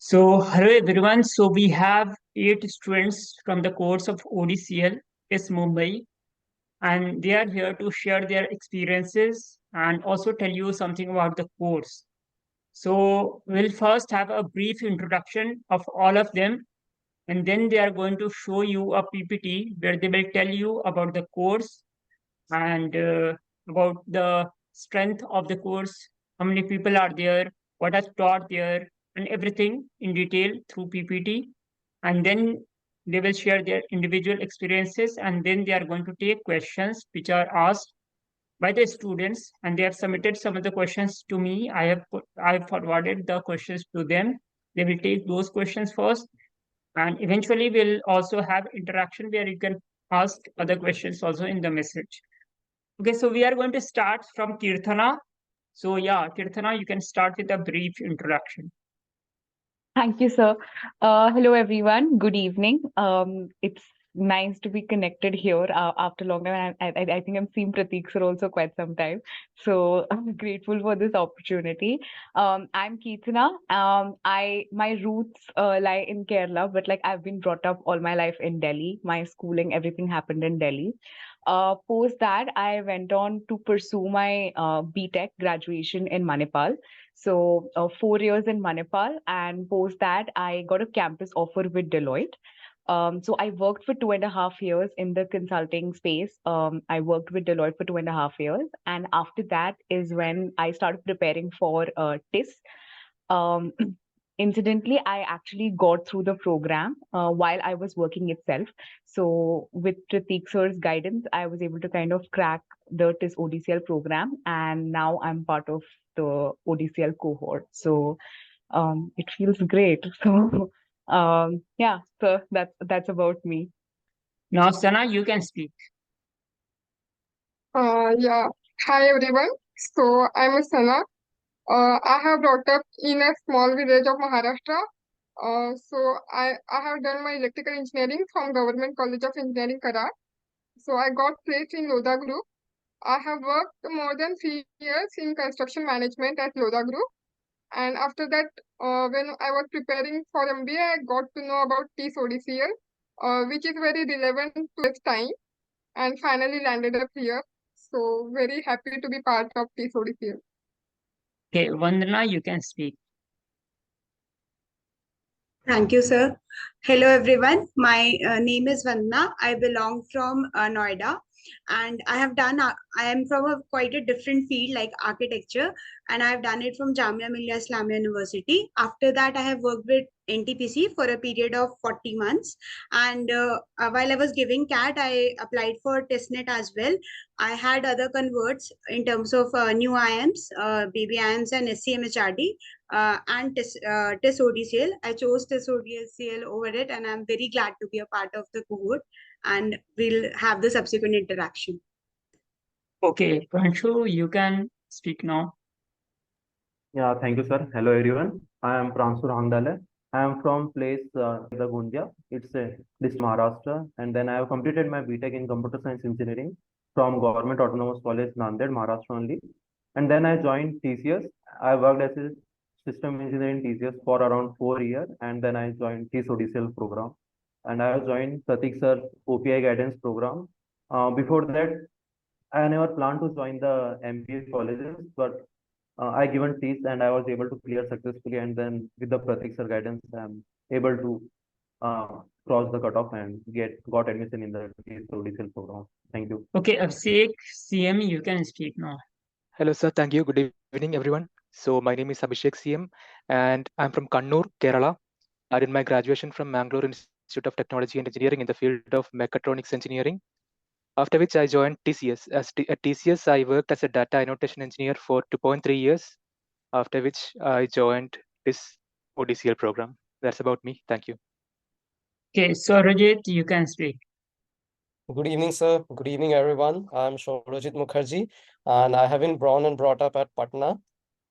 Hello everyone. We have 8 students from the course of ODCL, is Mumbai, and they are here to share their experiences and also tell you something about the course. We'll first have a brief introduction of all of them, and then they are going to show you a PPT where they will tell you about the course and about the strength of the course, how many people are there, what is taught there, and everything in detail through PPT. And then they will share their individual experiences, and then they are going to take questions which are asked by the students, and they have submitted some of the questions to me. I have forwarded the questions to them. They will take those questions first, and eventually we'll also have interaction where you can ask other questions also in the message. Okay, so we are going to start from Kirthana. Kirthana, you can start with a brief introduction. Thank you, sir. Hello, everyone. Good evening. It's nice to be connected here after long time. I think I'm seeing Prateek sir also quite some time. So I'm grateful for this opportunity. I'm Keethana. My roots lie in Kerala, but like I've been brought up all my life in Delhi. My schooling, everything happened in Delhi. Post that, I went on to pursue my BTech graduation in Manipal. So 4 years in Manipal, and post that, I got a campus offer with Deloitte. So I worked for 2.5 years in the consulting space. I worked with Deloitte for 2.5 years, and after that is when I started preparing for TIS. Um, Incidentally, I actually got through the program while I was working itself. So with Prateek sir's guidance, I was able to kind of crack the TIS ODCL program, and now I'm part of the ODCL cohort. So it feels great. So yeah, so that's about me. Now, Sana, you can speak. Yeah. Hi everyone. So I'm Sana. I have brought up in a small village of Maharashtra. I have done my electrical engineering from Government College of Engineering, Karat. So I got placed in Lodha Group. I have worked more than 3 years in construction management at Lodha Group. And after that, when I was preparing for MBA, I got to know about TSODCL, which is very relevant to this time, and finally landed up here. So very happy to be part of TSODCL. Okay, Vandana, you can speak. Thank you, sir. Hello, everyone. My name is Vandana. I belong from Noida, and I am from a quite a different field like architecture, and I have done it from Jamia Millia Islamia University. After that, I have worked with NTPC for a period of 40 months. And while I was giving CAT, I applied for testnet as well. I had other converts in terms of new IMs, baby IMs, and SCMHRD and TES ODCL. I chose TES ODCL over it, and I'm very glad to be a part of the cohort, and we'll have the subsequent interaction. Okay, Pranshu, you can speak now. Yeah, thank you, sir. Hello, everyone. I am Pransur Handale. I am from place the Gundia. It's a district Maharashtra, and then I have completed my BTech in Computer Science Engineering from Government Autonomous College, Nanded, Maharashtra only. And then I joined TCS. I worked as a system engineer in TCS for around 4 years, and then I joined TSODCL program. And I have joined Pratik sir OPI guidance program. Before that, I never planned to join the MBA colleges, but I given tests and I was able to clear successfully. And then with the Pratik sir guidance, I'm able to uh, cross the cutoff and got admission in the TSODCL program. Thank you. Okay, Abhishek, CM, you can speak now. Hello, sir. Thank you. Good evening, everyone. So my name is Abhishek CM, and I'm from Kannur, Kerala. I did my graduation from Mangalore Institute of Technology and Engineering in the field of mechatronics engineering. After which I joined TCS. At TCS, I worked as a data annotation engineer for 2.3 years. After which I joined this ODCL program. That's about me. Thank you. Okay, so Rajit, you can speak. Good evening, sir. Good evening, everyone. I'm Shobrajit Mukherjee, and I have been born and brought up at Patna.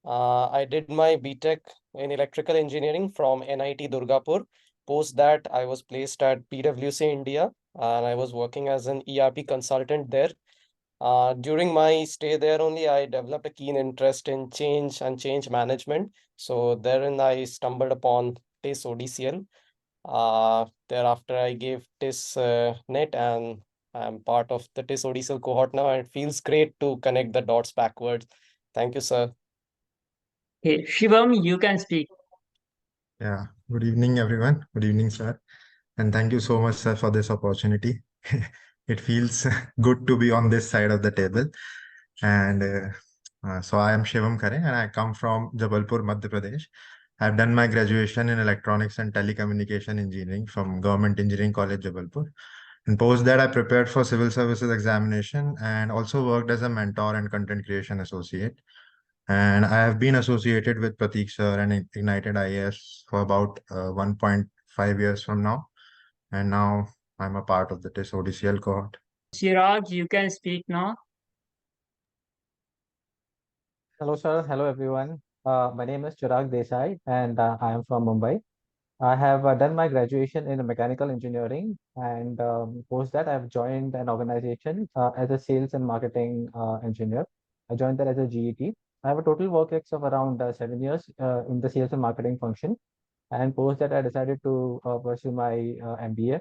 I did my BTech in electrical engineering from NIT Durgapur. Post that, I was placed at PwC India, and I was working as an ERP consultant there. During my stay there only, I developed a keen interest in change and change management. So therein I stumbled upon TIS ODCL. Thereafter, I gave TIS NET, and I'm part of the TIS ODCL cohort now, and it feels great to connect the dots backwards. Thank you, sir. Okay, Shivam, you can speak. Yeah, good evening, everyone. Good evening, sir. And thank you so much, sir, for this opportunity. It feels good to be on this side of the table. And so I am Shivam Khare, and I come from Jabalpur, Madhya Pradesh. I've done my graduation in electronics and telecommunication engineering from Government Engineering College, Jabalpur. And post that, I prepared for civil services examination and also worked as a mentor and content creation associate. And I have been associated with Prateek sir and Ignited IAS for about 1.5 years from now. And now I'm a part of the TIS ODCL cohort. Chirag, you can speak now. Hello, sir. Hello, everyone. My name is Chirag Desai, and I am from Mumbai. I have done my graduation in mechanical engineering, and post that, I've joined an organization as a sales and marketing engineer. I joined there as a GET. I have a total work ex of around 7 years in the sales and marketing function. And post that, I decided to pursue my MBA.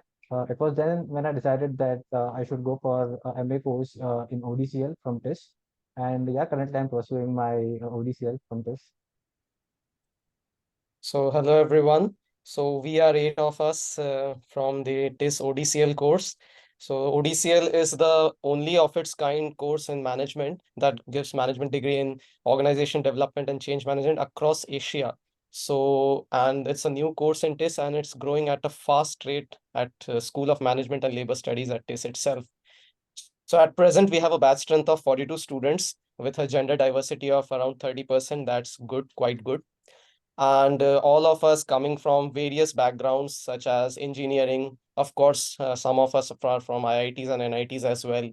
It was then when I decided that I should go for MA course in ODCL from TIS. And yeah, currently I'm pursuing my ODCL from TIS. So hello everyone. So we are 8 of us from the TIS ODCL course. So ODCL is the only of its kind course in management that gives management degree in organization development and change management across Asia. So, and it's a new course in TIS, and it's growing at a fast rate at School of Management and Labor Studies at TIS itself. So at present, we have a batch strength of 42 students with a gender diversity of around 30%. That's good, quite good. And all of us coming from various backgrounds such as engineering, of course, some of us are from IITs and NITs as well,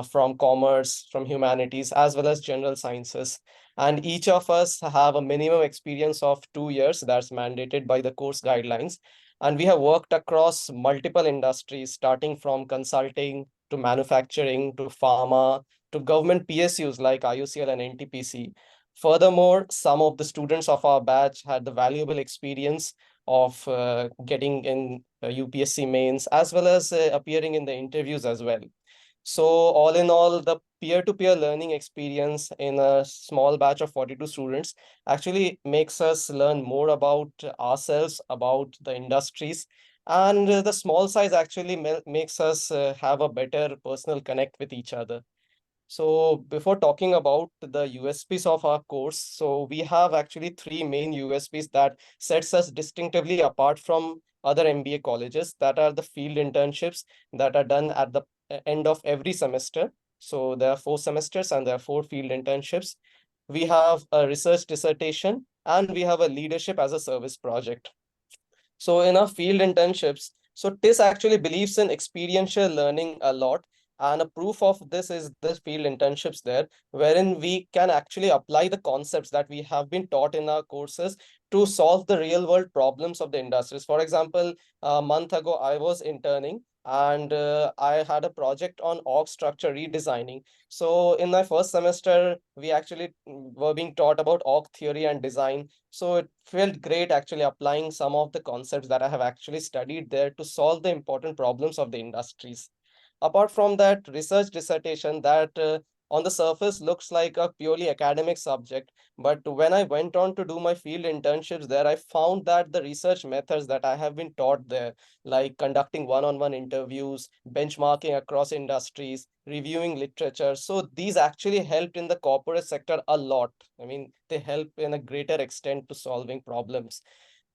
from commerce, from humanities, as well as general sciences. And each of us have a minimum experience of 2 years that's mandated by the course guidelines. And we have worked across multiple industries, starting from consulting to manufacturing to pharma to government PSUs like IUCL and NTPC. Furthermore, some of the students of our batch had the valuable experience of getting in UPSC mains as well as appearing in the interviews as well. So all in all, the peer-to-peer learning experience in a small batch of 42 students actually makes us learn more about ourselves, about the industries, and the small size actually makes us have a better personal connect with each other. So before talking about the USPs of our course, so we have actually three main USPs that sets us distinctively apart from other MBA colleges. That are the field internships that are done at the end of every semester. So there are 4 semesters and there are 4 field internships. We have a research dissertation and we have a leadership as a service project. So in our field internships, so TIS actually believes in experiential learning a lot. And a proof of this is the field internships there, wherein we can actually apply the concepts that we have been taught in our courses to solve the real world problems of the industries. For example, a month ago, I was interning and I had a project on org structure redesigning. So in my first semester, we actually were being taught about org theory and design. So it felt great actually applying some of the concepts that I have actually studied there to solve the important problems of the industries. Apart from that, research dissertation that on the surface looks like a purely academic subject, but when I went on to do my field internships there, I found that the research methods that I have been taught there, like conducting one-on-one interviews, benchmarking across industries, reviewing literature, so these actually helped in the corporate sector a lot. I mean, they help in a greater extent to solving problems.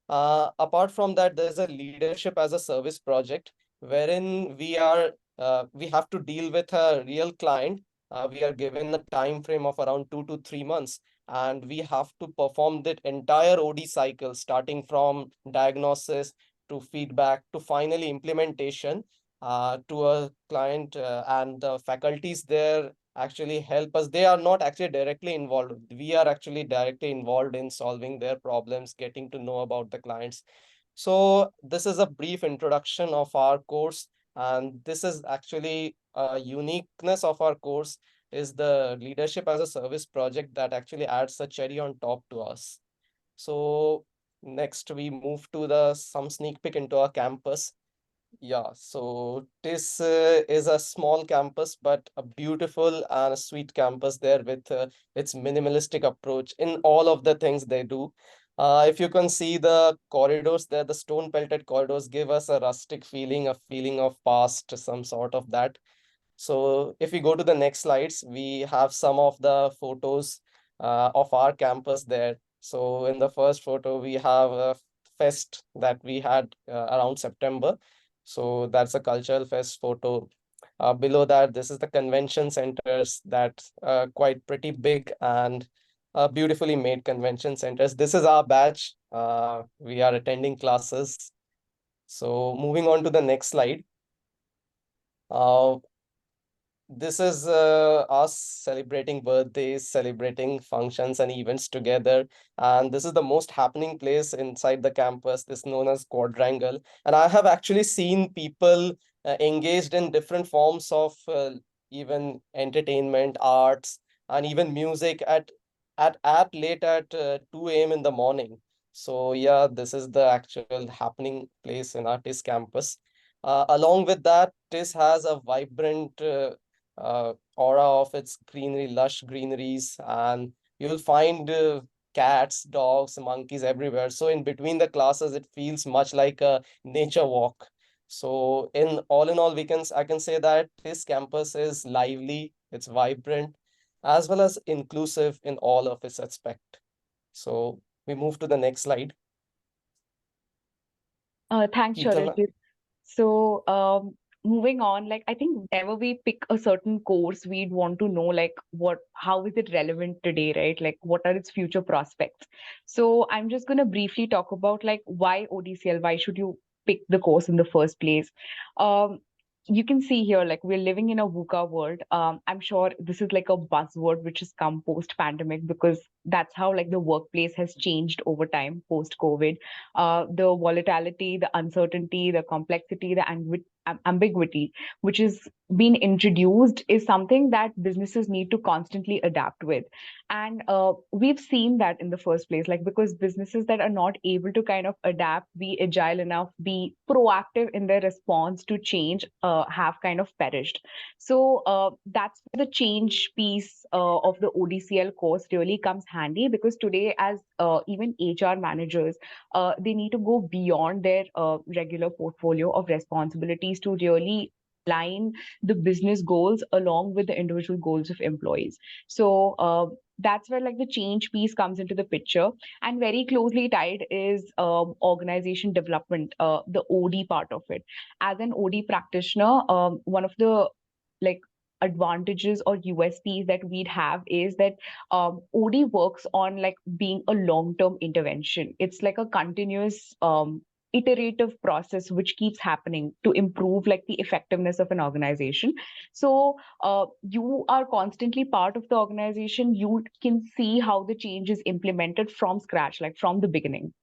Apart from that, there's a leadership as a service project wherein we have to deal with a real client. We are given a time frame of around 2 to 3 months, and we have to perform that entire OD cycle, starting from diagnosis to feedback to finally implementation to a client, and the faculties there actually help us. They are not actually directly involved. We are actually directly involved in solving their problems, getting to know about the clients. So this is a brief introduction of our course, and this is actually a uniqueness of our course is the leadership as a service project that actually adds a cherry on top to us. So next we move to the some sneak peek into our campus. Yeah, so this is a small campus, but a beautiful and a sweet campus there with its minimalistic approach in all of the things they do. If you can see the corridors there, the stone pelted corridors give us a rustic feeling, a feeling of past, some sort of that. So if we go to the next slides, we have some of the photos of our campus there. So in the first photo, we have a fest that we had around September. So that's a cultural fest photo. Below that, this is the convention centers that quite pretty big and beautifully made convention centers. This is our batch. We are attending classes. So moving on to the next slide. This is us celebrating birthdays, celebrating functions and events together. And this is the most happening place inside the campus, this known as Quadrangle. And I have actually seen people engaged in different forms of even entertainment, arts, and even music at late at 2 a.m. in the morning. So yeah, this is the actual happening place in our TIS campus. Along with that, TIS has a vibrant aura of its greenery, lush greeneries, and you'll find cats, dogs, monkeys everywhere. So in between the classes, it feels much like a nature walk. So in all, I can say that this campus is lively, it's vibrant, as well as inclusive in all of its aspect. So we move to the next slide. Thanks, Geeta, Sharajit. So, moving on, like I think whenever we pick a certain course, we'd want to know like how is it relevant today, right? Like what are its future prospects? So I'm just gonna briefly talk about like why ODCL, why should you pick the course in the first place? Um, you can see here, like we're living in a VUCA world. I'm sure this is like a buzzword which has come post-pandemic because that's how like the workplace has changed over time post-COVID. The volatility, the uncertainty, the complexity, the ambiguity, which is being introduced, is something that businesses need to constantly adapt with. And we've seen that in the first place, like because businesses that are not able to kind of adapt, be agile enough, be proactive in their response to change, have kind of perished. So that's where the change piece of the ODCL course really comes handy because today, as even HR managers, they need to go beyond their regular portfolio of responsibilities to really align the business goals along with the individual goals of employees. So that's where like the change piece comes into the picture, and very closely tied is organization development, the OD part of it. As an OD practitioner, one of the like advantages or USPs that we'd have is that OD works on like being a long-term intervention. It's like a continuous iterative process which keeps happening to improve like the effectiveness of an organization. So you are constantly part of the organization. You can see how the change is implemented from scratch, like from the beginning,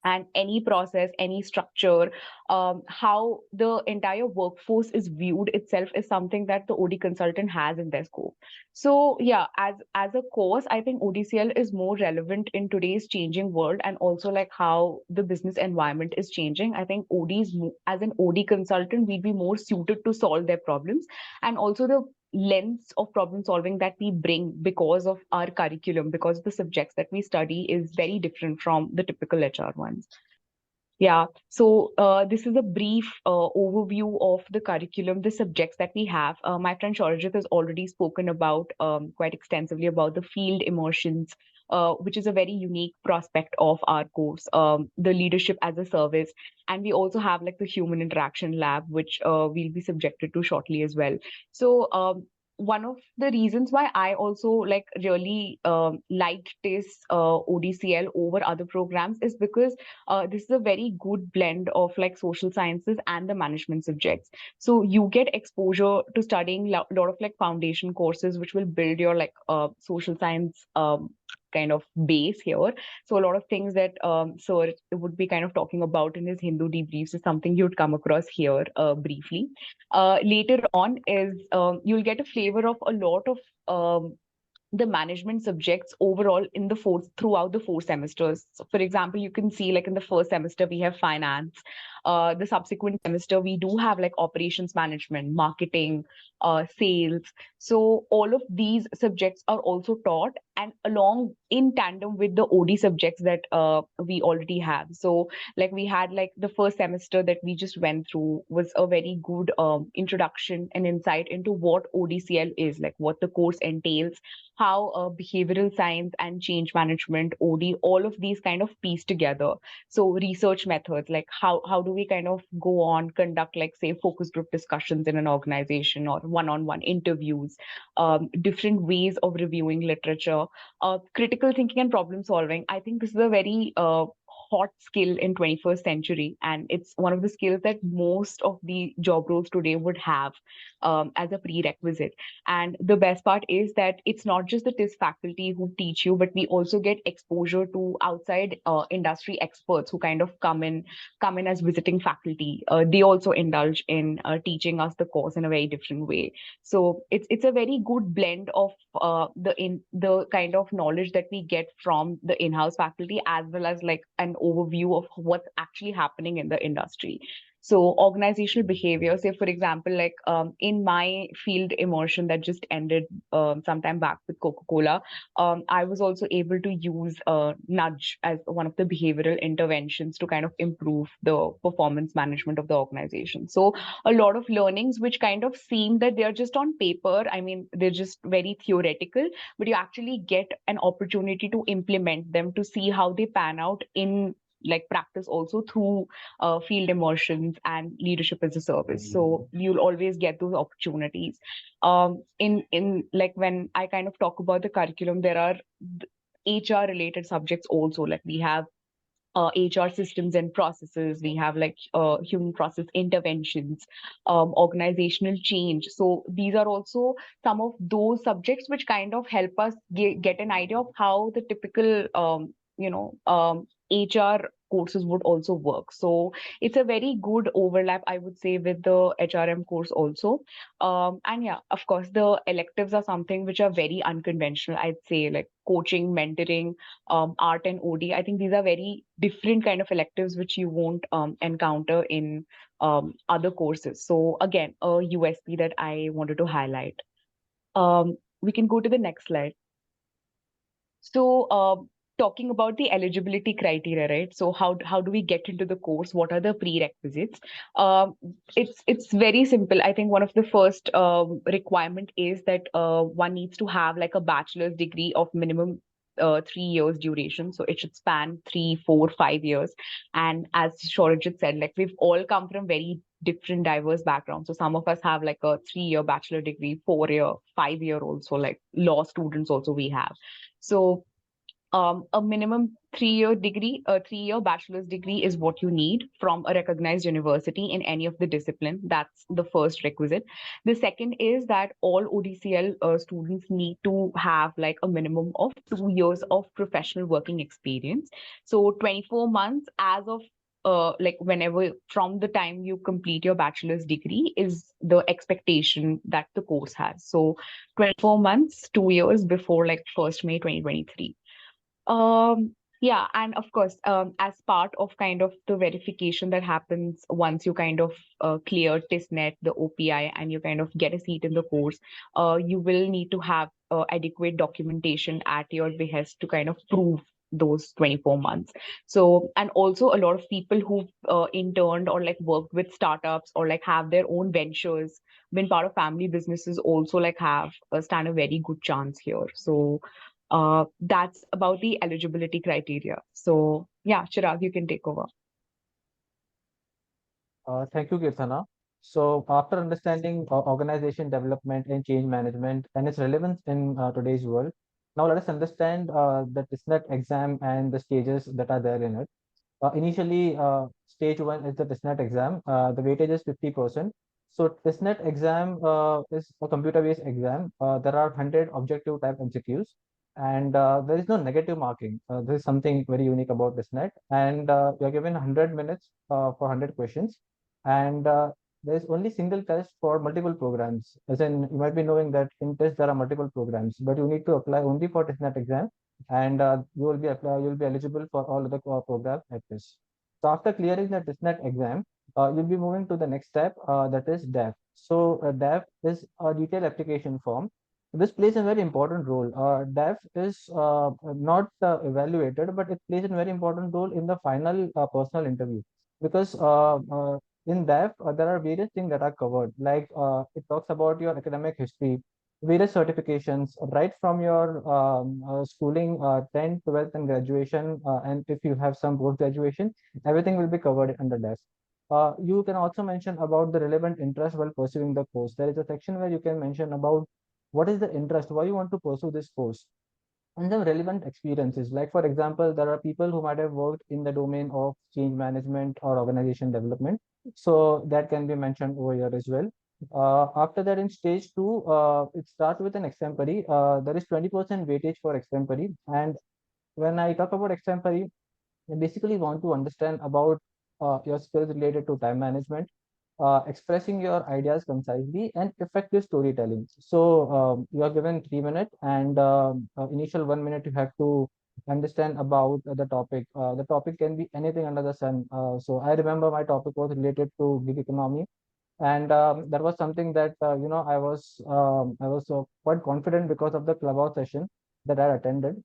and any process, any structure, how the entire workforce is viewed itself is something that the OD consultant has in their scope. So yeah, as a course, I think ODCL is more relevant in today's changing world, and also like how the business environment is changing. I think as an OD consultant, we'd be more suited to solve their problems, and also the lens of problem solving that we bring because of our curriculum, because the subjects that we study is very different from the typical HR ones. Yeah, so this is a brief overview of the curriculum, the subjects that we have. My friend Shorajit has already spoken about quite extensively about the field immersions, which is a very unique prospect of our course, the leadership as a service. And we also have like the human interaction lab, which we'll be subjected to shortly as well. So one of the reasons why I also like really liked this ODCL over other programs is because this is a very good blend of like social sciences and the management subjects. So you get exposure to studying a lot of like foundation courses, which will build your like social science kind of base here. So a lot of things that Sir would be kind of talking about in his Hindu debriefs is something you'd come across here briefly. Later on is you'll get a flavor of a lot of the management subjects overall in the throughout the 4 semesters. So for example, you can see like in the first semester we have finance. The subsequent semester we do have like operations management, marketing, sales. So all of these subjects are also taught, and along in tandem with the OD subjects that we already have. So like we had like the first semester that we just went through was a very good introduction and insight into what ODCL is, like what the course entails, how behavioral science and change management, OD, all of these kind of piece together. So research methods, like how do we kind of go on, conduct like say focus group discussions in an organization or one-on-one interviews, different ways of reviewing literature, critical thinking and problem solving. I think this is a very hot skill in 21st century, and it's one of the skills that most of the job roles today would have as a prerequisite. And the best part is that it's not just the TIS faculty who teach you, but we also get exposure to outside industry experts who kind of come in as visiting faculty. They also indulge in teaching us the course in a very different way. So it's a very good blend of the kind of knowledge that we get from the in-house faculty, as well as like an overview of what's actually happening in the industry. So organizational behavior, say for example, like in my field immersion that just ended sometime back with Coca-Cola, I was also able to use nudge as one of the behavioral interventions to kind of improve the performance management of the organization. So a lot of learnings which kind of seem that they're just on paper. I mean, they're just very theoretical, but you actually get an opportunity to implement them, to see how they pan out in like practice also through field immersions and leadership as a service. So you'll always get those opportunities. In like when I kind of talk about the curriculum, there are HR related subjects also. Like we have HR systems and processes. We have like human process interventions, organizational change. So these are also some of those subjects which kind of help us get an idea of how the typical, HR courses would also work. So it's a very good overlap, I would say, with the HRM course also. And yeah, of course, the electives are something which are very unconventional. I'd say like coaching, mentoring, art and OD. I think these are very different kind of electives which you won't encounter in other courses. So again, a USP that I wanted to highlight. We can go to the next slide. So talking about the eligibility criteria, right? So how do we get into the course? What are the prerequisites? It's very simple. I think one of the first requirement is that one needs to have like a bachelor's degree of minimum 3 years duration. So it should span 3, 4, 5 years. And as Shorajit said, like we've all come from very different diverse backgrounds. So some of us have like a 3-year bachelor degree, 4-year, 5-year also, like law students also we have. So a minimum 3-year degree, a 3-year bachelor's degree is what you need from a recognized university in any of the discipline. That's the first requisite. The second is that all ODCL students need to have like a minimum of 2 years of professional working experience. So 24 months as of like whenever from the time you complete your bachelor's degree is the expectation that the course has. So 24 months, 2 years before like 1st May 2023. Yeah, and of course, as part of kind of the verification that happens once you kind of clear TISNET, the OPI, and you kind of get a seat in the course, you will need to have adequate documentation at your behest to kind of prove those 24 months. So, and also a lot of people who've interned or like worked with startups or like have their own ventures, been part of family businesses also like have stand a very good chance here. So that's about the eligibility criteria. So yeah, Chirag, you can take over. Thank you, Kirtana. So, after understanding organization development and change management and its relevance in today's world, now let us understand the TISNET exam and the stages that are there in it. Initially, stage 1 is the TISNET exam. The weightage is 50%. So, TISNET exam is a computer-based exam. There are 100 objective type MCQs, and there is no negative marking. This is something very unique about TISNET. And you are given 100 minutes for 100 questions. And there is only single test for multiple programs. As in, you might be knowing that in test there are multiple programs, but you need to apply only for testnet exam, and you will be eligible for all other programs at this. So after clearing the testnet exam, you'll be moving to the next step, that is DAF. So DAF is a detailed application form. This plays a very important role. DAF is not evaluated, but it plays a very important role in the final personal interview, because in DAF, there are various things that are covered. Like it talks about your academic history, various certifications, right from your schooling, 10th, 12th, and graduation. And if you have some post graduation, everything will be covered under DAF. You can also mention about the relevant interest while pursuing the course. There is a section where you can mention about what is the interest, why you want to pursue this course, and the relevant experiences. Like, for example, there are people who might have worked in the domain of change management or organization development. So that can be mentioned over here as well. After that, in stage two, it starts with an extempore. There is 20% weightage for extempore. And when I talk about extempore, I basically want to understand about your skills related to time management, expressing your ideas concisely, and effective storytelling. So you are given 3 minutes, and initial 1 minute you have to understand about the topic. The topic can be anything under the sun. So I remember my topic was related to gig economy, and that was something that I was quite confident because of the clubhouse session that I attended.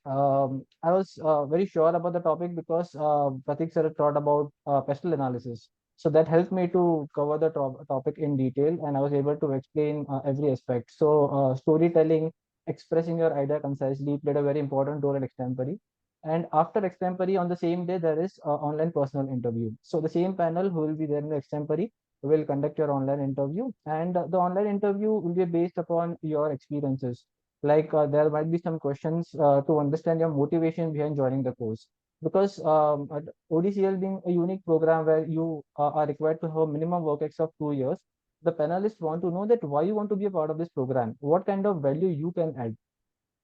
I was very sure about the topic because Pratik sir taught about pestle analysis. So that helped me to cover the topic in detail, and I was able to explain every aspect. So storytelling, expressing your idea concisely played a very important role in extempore. And after extempore, on the same day, there is online personal interview. So the same panel who will be there in the extempore will conduct your online interview, and the online interview will be based upon your experiences. Like there might be some questions to understand your motivation behind joining the course, because ODCL being a unique program where you are required to have a minimum work ex of 2 years, the panelists want to know that why you want to be a part of this program, what kind of value you can add.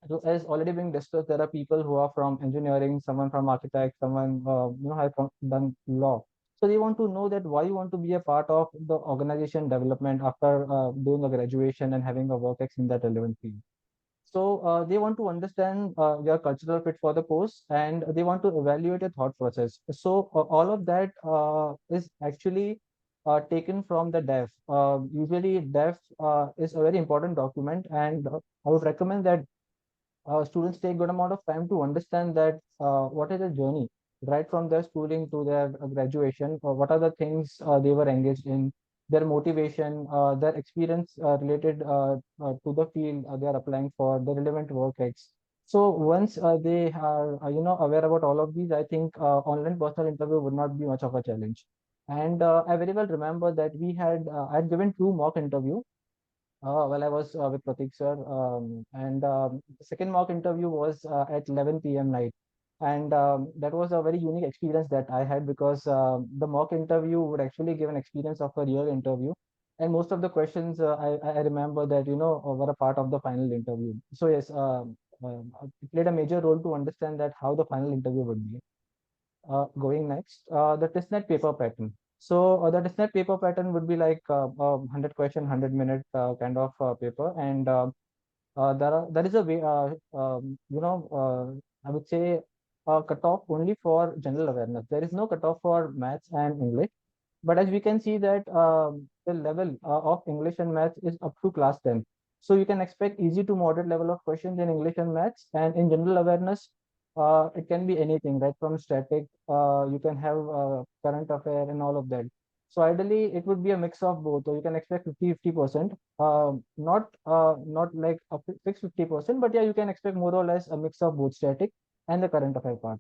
So as already being discussed, there are people who are from engineering, someone from architect, someone has done law. So they want to know that why you want to be a part of the organization development after doing a graduation and having a work ex in that relevant field. So they want to understand your cultural fit for the course, and they want to evaluate your thought process. So all of that is actually taken from the DEF. Usually, DEF is a very important document, and I would recommend that students take good amount of time to understand that what is the journey right from their schooling to their graduation, or what are the things they were engaged in, their motivation, their experience related to the field they are applying for, the relevant work ex. So once they are aware about all of these, I think online personal interview would not be much of a challenge. And I very well remember that I had given 2 mock interview while I was with Pratik sir. And the second mock interview was at 11 p.m. night. And that was a very unique experience that I had, because the mock interview would actually give an experience of a real interview. And most of the questions I remember that, were a part of the final interview. So yes, it played a major role to understand that how the final interview would be. Going next, the testnet paper pattern. So the testnet paper pattern would be like 100 question, 100-minute kind of paper, and there is a way, I would say cutoff only for general awareness. There is no cutoff for maths and English. But as we can see that the level of English and maths is up to class 10. So you can expect easy to moderate level of questions in English and maths. And in general awareness, it can be anything, right? From static, you can have current affair and all of that. So ideally, it would be a mix of both. So you can expect 50-50%, not like a fixed 50%, but yeah, you can expect more or less a mix of both static and the current affair part.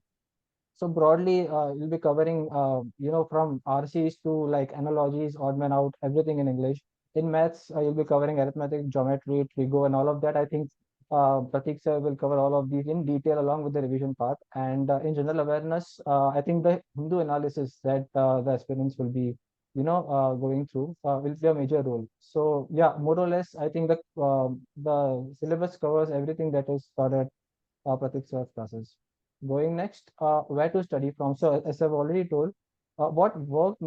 So broadly, you'll be covering, from RCs to like analogies, odd man out, everything in English. In maths, you'll be covering arithmetic, geometry, trigo, and all of that. I think Pratik sir will cover all of these in detail along with the revision part. And in general awareness, I think the Hindu analysis that the aspirants will be, going through will play a major role. So yeah, more or less, I think the syllabus covers everything that is taught at Pratik sir's classes. Going next, where to study from. So as I've already told, what worked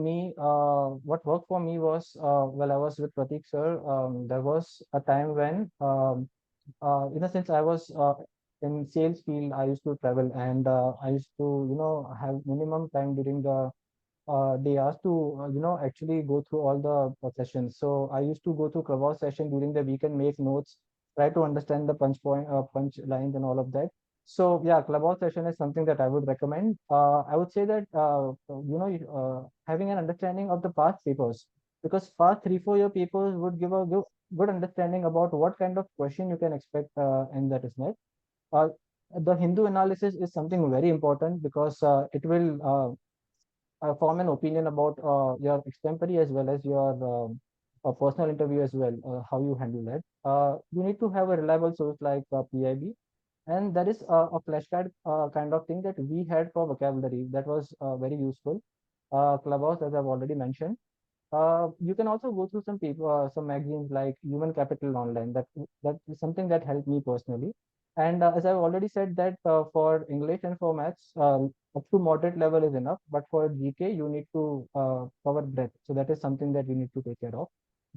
for me was while I was with Pratik sir, there was a time when since I was in sales field, I used to travel and I used to have minimum time during the they asked to actually go through all the sessions. So I used to go through Clubhouse session during the weekend, make notes, try to understand the punch lines and all of that. So yeah, Clubhouse session is something that I would recommend. I would say that having an understanding of the past papers, because past 3 4 year papers would give a good understanding about what kind of question you can expect in that isnet. Uh, the Hindu analysis is something very important because it will form an opinion about your extempore as well as your personal interview as well, how you handle that. You need to have a reliable source like PIB, and that is a flashcard kind of thing that we had for vocabulary that was very useful. Clubhouse, as I've already mentioned. You can also go through some people, some magazines like Human Capital Online. That is something that helped me personally. And as I've already said that for English and for maths, up to moderate level is enough. But for GK, you need to cover breadth. So that is something that you need to take care of.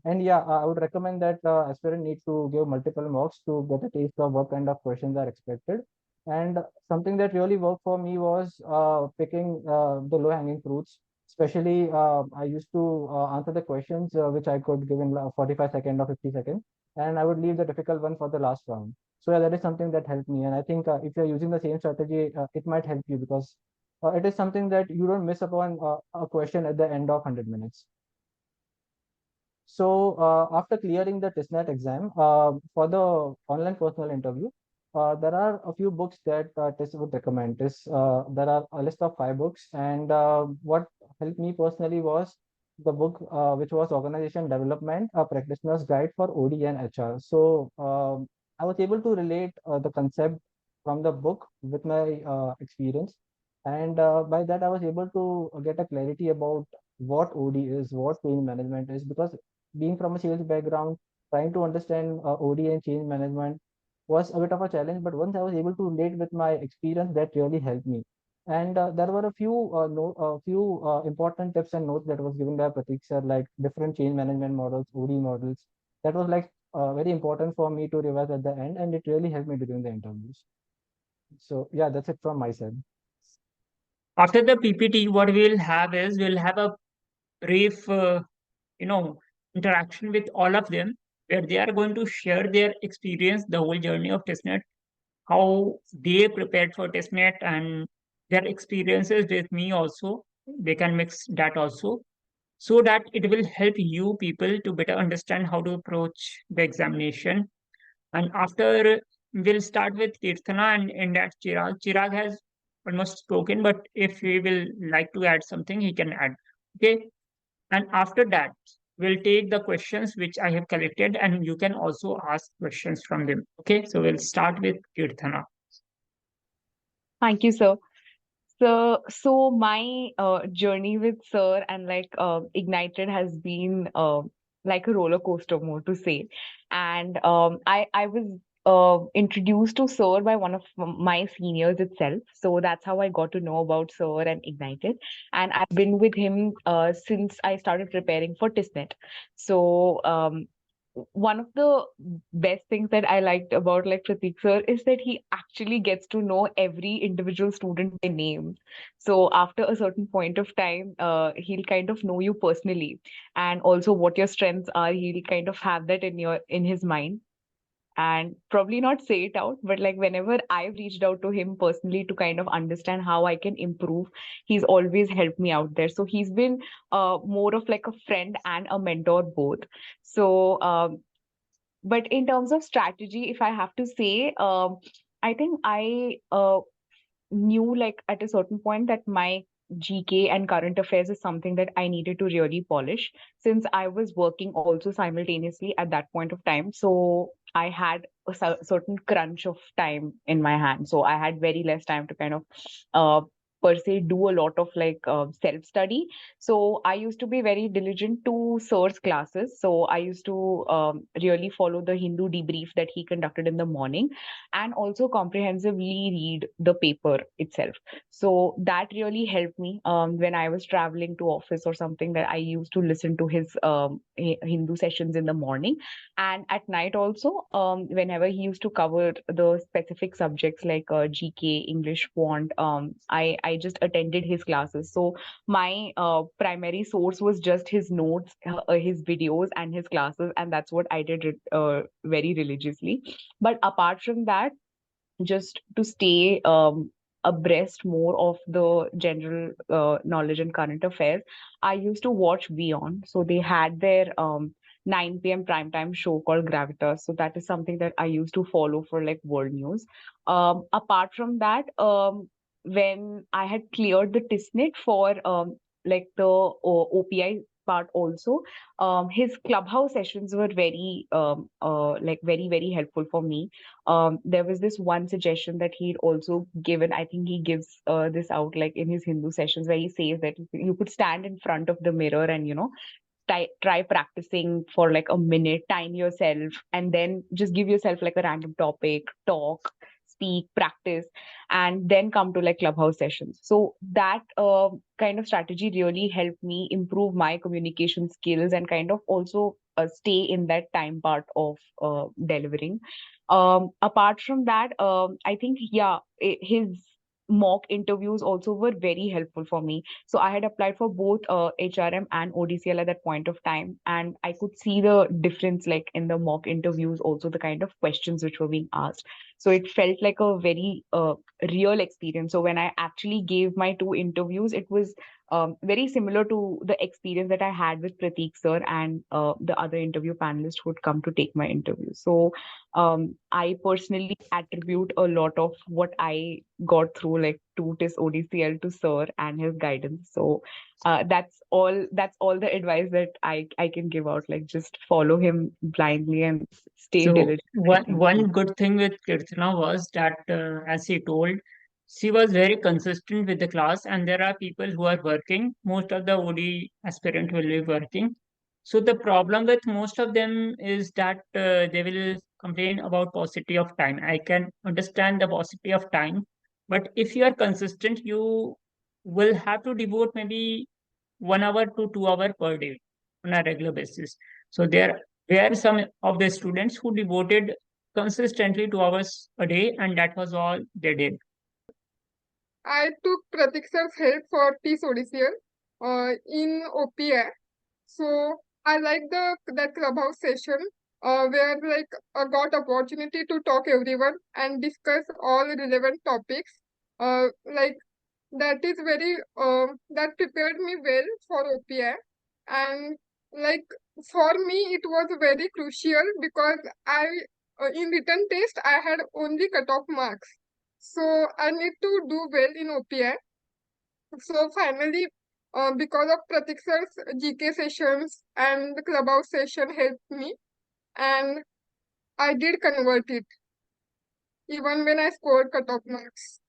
And yeah, I would recommend that aspirant need to give multiple mocks to get a taste of what kind of questions are expected. And something that really worked for me was picking the low hanging fruits. Especially, I used to answer the questions which I could give in 45 seconds or 50 seconds, and I would leave the difficult one for the last round. So yeah, that is something that helped me. And I think if you're using the same strategy, it might help you because it is something that you don't miss upon a question at the end of 100 minutes. So after clearing the testnet exam for the online personal interview, there are a few books that test would recommend. There are a list of 5 books, and what helped me personally was the book which was Organization Development: A Practitioner's Guide for OD and HR. So I was able to relate the concept from the book with my experience, and by that I was able to get a clarity about what OD is, what change management is, because being from a sales background, trying to understand OD and change management was a bit of a challenge. But once I was able to relate with my experience, that really helped me. And there were a few important tips and notes that was given by Pratik sir, like different change management models, OD models. That was like very important for me to revise at the end, and it really helped me during the interviews. So yeah, that's it from my side. After the PPT, what we'll have is we'll have a brief, you know, interaction with all of them, where they are going to share their experience, the whole journey of testnet, how they prepared for testnet, and their experiences with me also. They can mix that also, so that it will help you people to better understand how to approach the examination. And after, we'll start with Kirtana and end at Chirag. Chirag has almost spoken, but if he will like to add something, he can add. Okay. And after that, we'll take the questions which I have collected, and you can also ask questions from them. Okay. So we'll start with Kirtana. Thank you, sir. So my journey with Sir and Ignited has been like a roller coaster, more to say. And I was introduced to Sir by one of my seniors itself. So that's how I got to know about Sir and Ignited. And I've been with him since I started preparing for TISNET. So one of the best things that I liked about Pratik sir is that he actually gets to know every individual student by name. So after a certain point of time, he'll kind of know you personally, and also what your strengths are. He'll kind of have that in his mind, and probably not say it out, but like whenever I've reached out to him personally to kind of understand how I can improve, he's always helped me out there. So he's been more of like a friend and a mentor both. So but in terms of strategy, if I have to say, I think I knew like at a certain point that my GK and current affairs is something that I needed to really polish, since I was working also simultaneously at that point of time. So I had a certain crunch of time in my hand. So I had very less time to kind of per se do a lot of like self-study. So I used to be very diligent to Sir's classes. So I used to really follow the Hindu debrief that he conducted in the morning and also comprehensively read the paper itself. So that really helped me when I was traveling to office or something, that I used to listen to his Hindu sessions in the morning. And at night also, whenever he used to cover the specific subjects like GK, English, Quant, I just attended his classes. So my primary source was just his notes, his videos, and his classes, and that's what I did very religiously. But apart from that, just to stay abreast more of the general knowledge and current affairs, I used to watch Beyond. So they had their 9 p.m. primetime show called Gravitas. So that is something that I used to follow for like world news. Apart from that, when I had cleared the TISNET for like the OPI part also, his clubhouse sessions were very like very very helpful for me. There was this one suggestion that he'd also given. I think he gives this out like in his Hindu sessions, where he says that you could stand in front of the mirror and try practicing for like a minute, time yourself, and then just give yourself like a random topic, talk, speak, practice, and then come to like clubhouse sessions. So that kind of strategy really helped me improve my communication skills and kind of also stay in that time part of delivering. Apart from that, I think, yeah, his mock interviews also were very helpful for me. So I had applied for both HRM and ODCL at that point of time, and I could see the difference like in the mock interviews, also the kind of questions which were being asked. So it felt like a very real experience. So when I actually gave my two interviews, it was very similar to the experience that I had with Prateek sir and the other interview panelists who would come to take my interview. So I personally attribute a lot of what I got through like to TIS ODCL to sir and his guidance. So that's all. That's all the advice that I can give out. Like just follow him blindly and stay So diligent. I think. one good thing with Kirtana was that, as she told, she was very consistent with the class, and there are people who are working. Most of the OD aspirant will be working. So the problem with most of them is that they will complain about paucity of time. I can understand the paucity of time, but if you are consistent, you will have to devote maybe 1 hour to 2 hour per day on a regular basis. So there were some of the students who devoted consistently 2 hours a day, and that was all they did. I took Pratik sir's help for TIS ODCL in OPI. So I like that clubhouse session where like I got opportunity to talk everyone and discuss all relevant topics. Like that is very that prepared me well for OPI, and like for me it was very crucial because I in written test I had only cutoff marks, so I need to do well in OPI. So finally, because of Pratik sir's GK sessions and the clubhouse session helped me, and I did convert it even when I scored cutoff marks.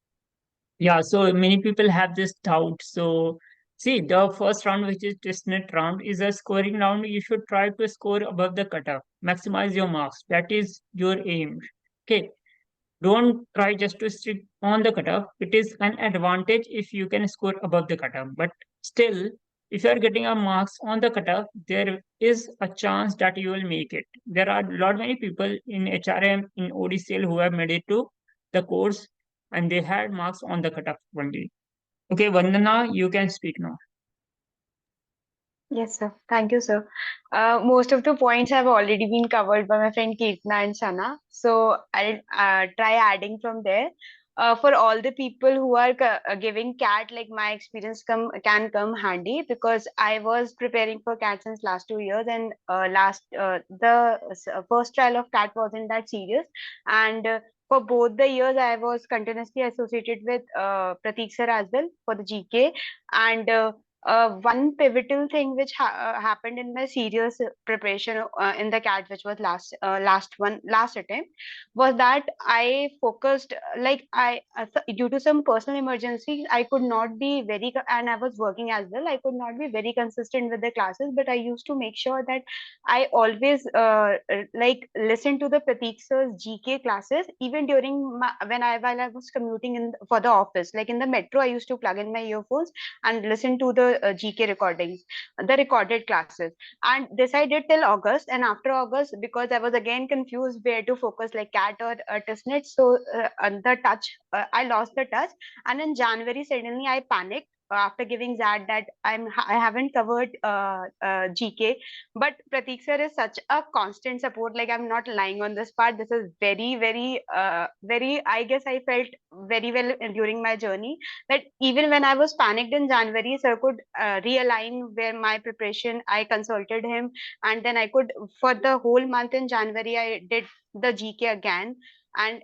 Yeah, so many people have this doubt. So see, the first round, which is testnet round, is a scoring round. You should try to score above the cutoff, maximize your marks. That is your aim. Okay. Don't try just to stick on the cutoff. It is an advantage if you can score above the cutoff. But still, if you are getting a marks on the cutoff, there is a chance that you will make it. There are a lot many people in HRM, in ODCL who have made it to the course and they had marks on the cutoff only. Okay, Vandana, you can speak now. Yes, sir. Thank you, sir. Most of the points have already been covered by my friend Kirtana and Sana. So I'll try adding from there. For all the people who are giving CAT, like my experience can come handy because I was preparing for CAT since last 2 years, and the first trial of CAT wasn't that serious, and for both the years I was continuously associated with Prateek sir as well for the GK, and one pivotal thing which happened in my serious preparation in the CAT, which was last attempt, was that I focused like due to some personal emergency, I could not be and I was working as well. I could not be very consistent with the classes, but I used to make sure that I always like listen to the Pratik sir's GK classes, even during while I was commuting for the office. Like in the metro, I used to plug in my earphones and listen to the GK recordings, the recorded classes. And this I did till August. And after August, because I was again confused where to focus, like CAT or TestNet, so I lost the touch. And in January, suddenly I panicked after giving ZAD that I haven't covered GK. But Pratik sir is such a constant support. Like, I'm not lying on this part. This is very, very, very. I guess I felt very well during my journey that even when I was panicked in January, sir could realign where my preparation. I consulted him, and then I could, for the whole month in January, I did the GK again. And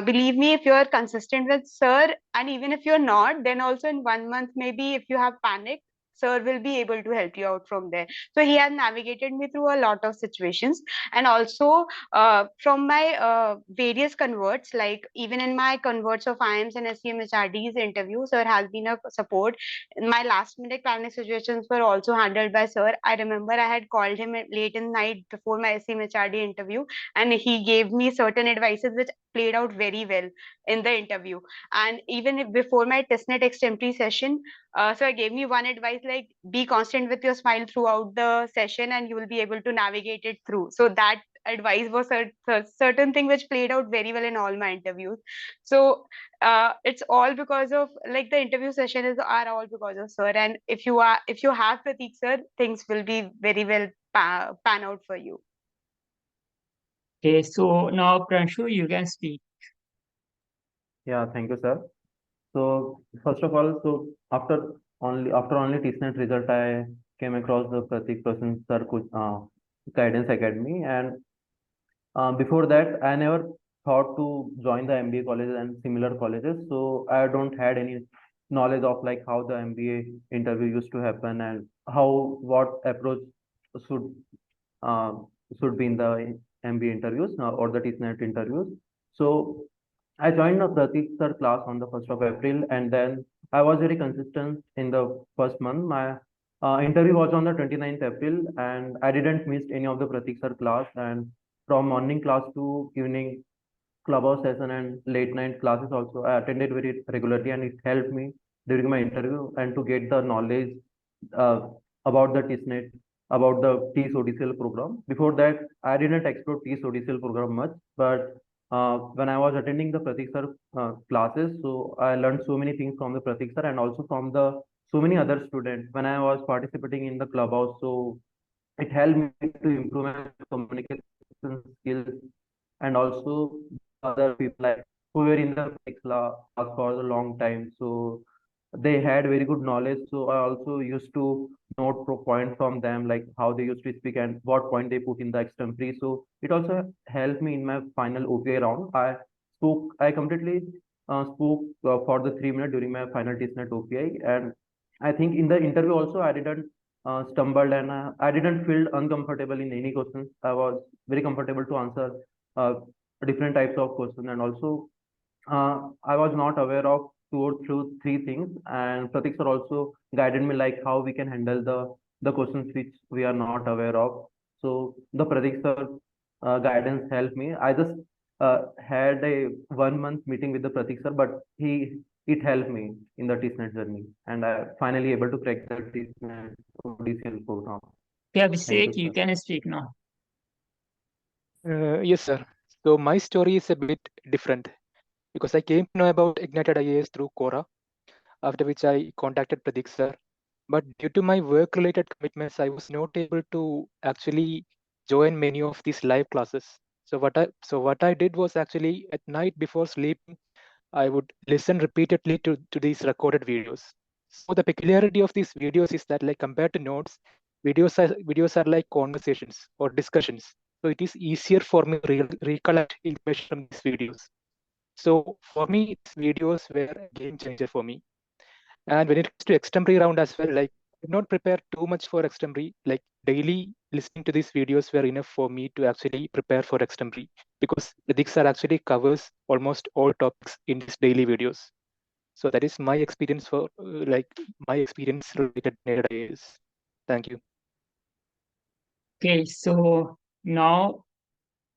believe me, if you're consistent with sir, and even if you're not, then also in 1 month, maybe if you have panicked, sir will be able to help you out from there. So he has navigated me through a lot of situations. And also from my various converts, like even in my converts of IIMs and SCMHRD's interview, sir has been a support. My last minute planning situations were also handled by sir. I remember I had called him late in night before my SCMHRD interview, and he gave me certain advices which played out very well in the interview. And even before my testnet extempore session, so I gave me one advice, like be constant with your smile throughout the session and you will be able to navigate it through. So that advice was a certain thing which played out very well in all my interviews. So it's all because of, like, the interview sessions are all because of sir. And if you have Pratik sir, things will be very well pan out for you. Okay, so now Pranshu, you can speak. Yeah, thank you, sir. So first of all, so after only TCNET result, I came across the Pratik Prasan sir Guidance Academy, and before that, I never thought to join the MBA colleges and similar colleges. So I don't had any knowledge of like how the MBA interview used to happen and what approach should uh, should be in the MBA interviews or the TCNET interviews. So I joined a Pratik sir class on the 1st of April, and then I was very consistent in the first month. My interview was on the 29th April, and I didn't miss any of the Pratik sir class. And from morning class to evening clubhouse session and late night classes also, I attended very regularly, and it helped me during my interview and to get the knowledge uh, about the TISNET, about the TIS ODCL program. Before that, I didn't explore TIS ODCL program much, but when I was attending the Pratik sir classes, so I learned so many things from the Pratik sir and also from the so many other students when I was participating in the clubhouse. So it helped me to improve my communication skills and also other people like who were in the class for a long time. So they had very good knowledge. So I also used to note pro point from them, like how they used to speak and what point they put in the extempore. So it also helped me in my final OPI round. I completely spoke for the 3 minutes during my final TISNET OPI. And I think in the interview also, I didn't stumbled and I didn't feel uncomfortable in any questions. I was very comfortable to answer uh, different types of questions, and also I was not aware of three things, and Pratik sir also guided me like how we can handle the questions which we are not aware of. So the Pratik sir guidance helped me. I just had a 1 month meeting with the Pratik sir, but it helped me in the TISNET journey, and I finally able to crack the TISNET ODCL program. Okay, Thank you, Abhishek, you sir. can speak now. Yes, sir. So my story is a bit different because I came to know about Ignited IAS through Quora, after which I contacted Pratik sir. But due to my work-related commitments, I was not able to actually join many of these live classes. So what I did was actually at night before sleeping, I would listen repeatedly to these recorded videos. So the peculiarity of these videos is that, like, compared to notes, videos are like conversations or discussions. So it is easier for me to recollect information from these videos. So for me, these videos were a game changer for me. And when it comes to extempore round as well, like did not prepare too much for extempore. Like daily listening to these videos were enough for me to actually prepare for extempore because Pratik sir actually covers almost all topics in his daily videos. So that is my experience for my experience related to IAS. Thank you. Okay, so now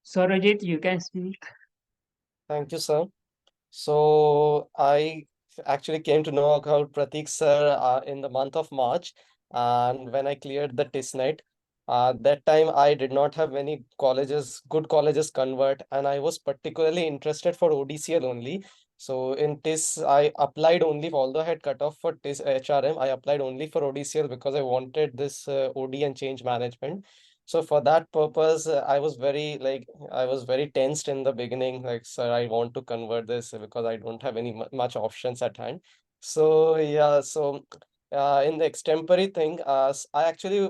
Sarojit, you can speak. Thank you, sir. So I actually came to know about Pratik sir in the month of March, and when I cleared the TISNET, that time I did not have many colleges, good colleges convert, and I was particularly interested for ODCL only. So in TIS, I applied only, although I had cut off for TIS HRM, I applied only for ODCL because I wanted this OD and change management. So for that purpose, I was very tensed in the beginning, like, sir, I want to convert this because I don't have any much options at hand. So yeah, so in the extempore thing, I actually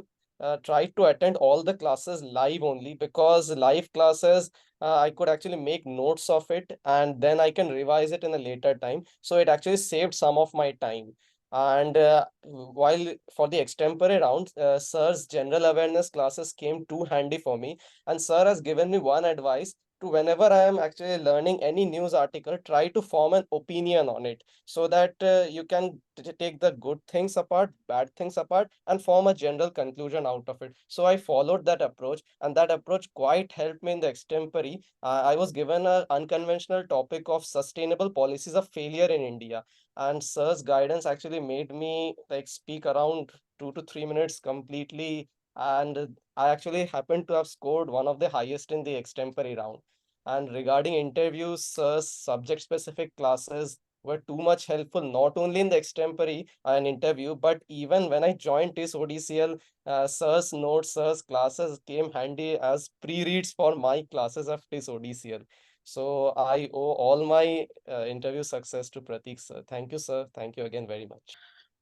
tried to attend all the classes live only because live classes, I could actually make notes of it and then I can revise it in a later time. So it actually saved some of my time. And while for the extempore round, sir's general awareness classes came too handy for me. And sir has given me one advice to whenever I am actually learning any news article, try to form an opinion on it so that you can take the good things apart, bad things apart, and form a general conclusion out of it. So I followed that approach, and that approach quite helped me in the extempore. I was given an unconventional topic of sustainable policies of failure in India, and sir's guidance actually made me like speak around 2 to 3 minutes completely, and I actually happened to have scored one of the highest in the extempore round. And regarding interviews, sir's subject specific classes were too much helpful, not only in the extempore and interview, but even when I joined TIS ODCL, sir's notes, sir's classes came handy as pre-reads for my classes of TIS ODCL. So I owe all my interview success to Pratik sir. Thank you, sir. Thank you again very much.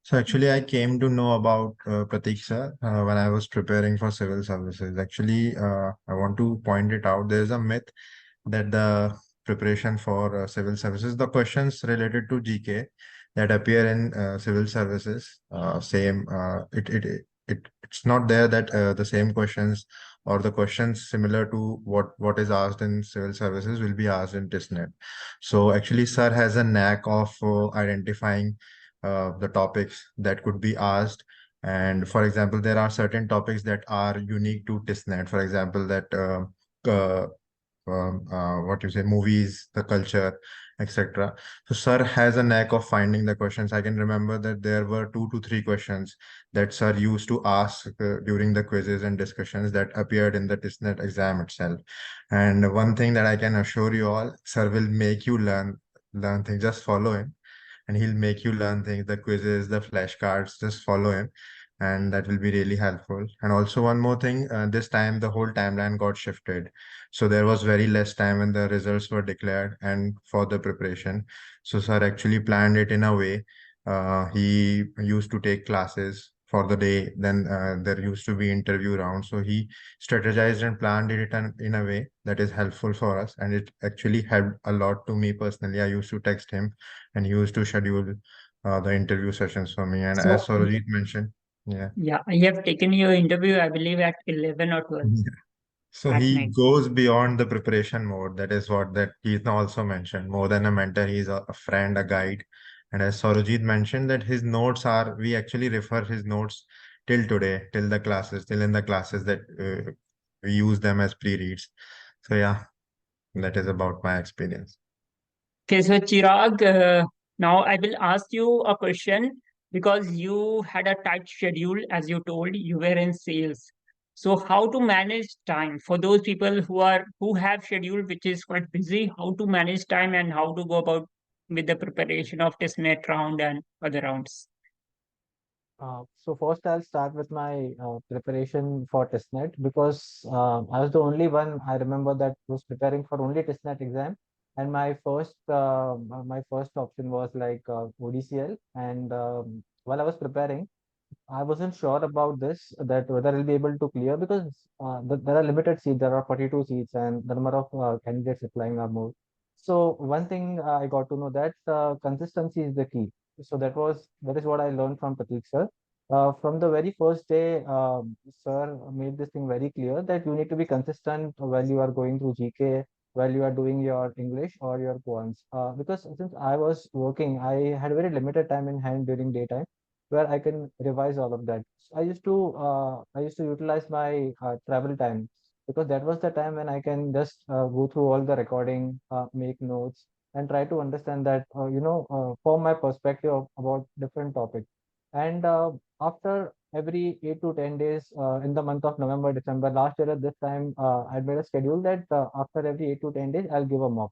So actually, I came to know about Pratik sir when I was preparing for civil services. Actually, I want to point it out. There's a myth that the preparation for civil services, the questions related to GK that appear in civil services, it's not there that the same questions or the questions similar to what is asked in civil services will be asked in TISNET. So actually, sir has a knack of identifying the topics that could be asked. And for example, there are certain topics that are unique to TISNET. For example, that what you say, movies, the culture, etc. So sir has a knack of finding the questions. I can remember that there were 2 to 3 questions that sir used to ask during the quizzes and discussions that appeared in the TISNET exam itself. And one thing that I can assure you all, sir will make you learn things. Just follow him and he'll make you learn things, the quizzes, the flashcards, just follow him. And that will be really helpful. And also one more thing, this time the whole timeline got shifted. So there was very less time when the results were declared and for the preparation. So sir actually planned it in a way. He used to take classes for the day, then there used to be interview rounds. So he strategized and planned it in a way that is helpful for us. And it actually helped a lot to me personally. I used to text him and he used to schedule the interview sessions for me. And as So, Sorojit mentioned, yeah. yeah, I have taken your interview, I believe, at 11 or 12 So at he night. goes beyond the preparation mode. That is what that he's also mentioned. More than a mentor, he's a friend, a guide. And as Sorojit mentioned, that his notes are, we actually refer his notes till today, till the classes, till in the classes that we use them as pre-reads. So yeah, that is about my experience. Okay, so Chirag, now I will ask you a question because you had a tight schedule, as you told, you were in sales. So how to manage time for those people who have schedule which is quite busy, how to manage time and how to go about with the preparation of test net round and other rounds. So first I'll start with my preparation for testnet because I was the only one I remember that was preparing for only testnet exam, and my first option was like ODCL. And while I was preparing, I wasn't sure about this, that whether I'll be able to clear, because there are limited seats. There are 42 seats, and the number of candidates applying are more. So one thing I got to know that consistency is the key. So that is what I learned from Pratik sir. From the very first day, sir made this thing very clear that you need to be consistent while you are going through GK, while you are doing your English or your quants. Because since I was working, I had very limited time in hand during daytime where I can revise all of that. So I used to utilize my travel time because that was the time when I can just go through all the recording, make notes, and try to understand that, form my perspective about different topics. And after every 8 to 10 days in the month of November, December last year at this time, I made a schedule that after every 8 to 10 days, I'll give a mock.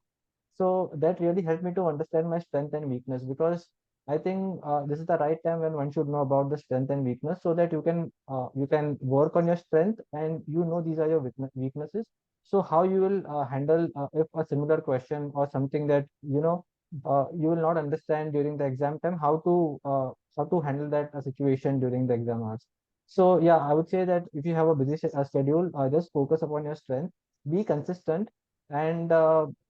So that really helped me to understand my strength and weakness because I think this is the right time when one should know about the strength and weakness so that you can work on your strength and these are your weaknesses. So how you will handle if a similar question or something that you will not understand during the exam time, how to handle that situation during the exam hours. So yeah, I would say that if you have a busy schedule, just focus upon your strength, be consistent, and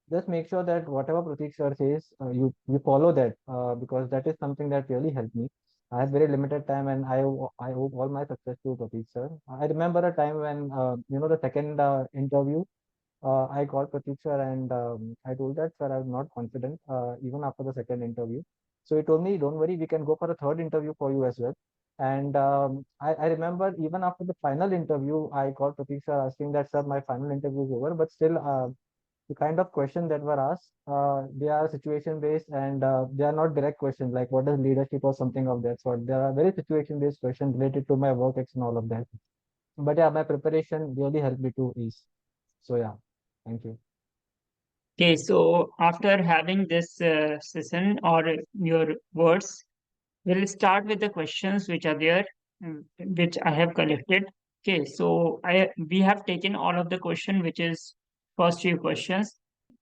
just make sure that whatever Pratik sir says, you follow that because that is something that really helped me. I had very limited time, and I owe all my success to Pratik sir. I remember a time when the second interview. I called Pratik sir and I told that sir I was not confident even after the second interview. So he told me, don't worry, we can go for a third interview for you as well. And I remember even after the final interview, I called Pratik sir asking that, sir, my final interview is over, but still the kind of question that were asked, they are situation based and they are not direct questions like what is leadership or something of that sort. There are very situation based questions related to my work and all of that. But yeah, my preparation really helped me to ease. So yeah, thank you. Okay, so after having this session or your words, we'll start with the questions which are there, which I have collected. Okay, so we have taken all of the question, which is first few questions.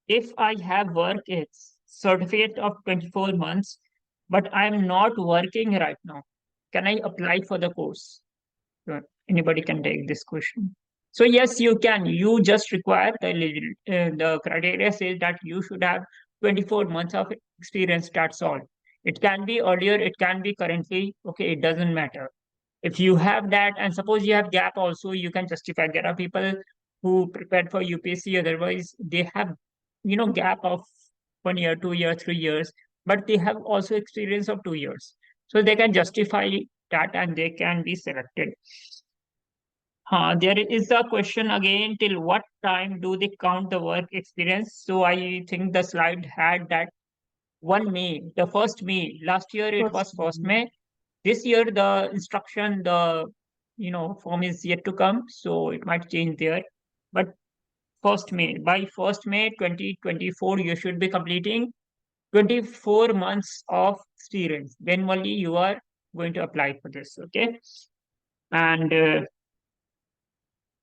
If I have work, it's certificate of 24 months, but I'm not working right now. Can I apply for the course? Anybody can take this question. So yes, you can. You just require the criteria says that you should have 24 months of experience. That's all. It can be earlier, it can be currently. Okay, it doesn't matter. If you have that, and suppose you have gap also, you can justify. There are people who prepared for UPSC, otherwise they have, gap of 1 year, 2 years, 3 years, but they have also experience of 2 years. So they can justify that and they can be selected. There is a question again, till what time do they count the work experience? So I think the slide had that 1 May, the 1st May. Last year it was 1st May. This year the instruction, the form is yet to come, so it might change there. But 1st May, by 1st May 2024, you should be completing 24 months of experience. Then only you are going to apply for this, okay? And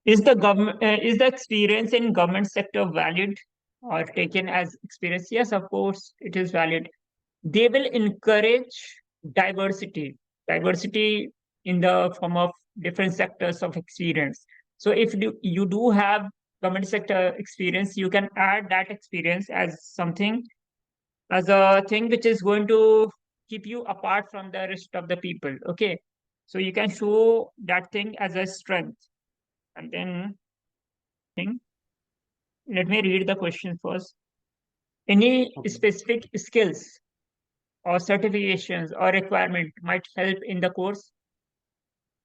is the experience in government sector valid or taken as experience? Yes, of course, it is valid. They will encourage diversity in the form of different sectors of experience. So if you do have government sector experience, you can add that experience as something, as a thing which is going to keep you apart from the rest of the people. Okay, so you can show that thing as a strength. And then let me read the question first. Any specific skills or certifications or requirement might help in the course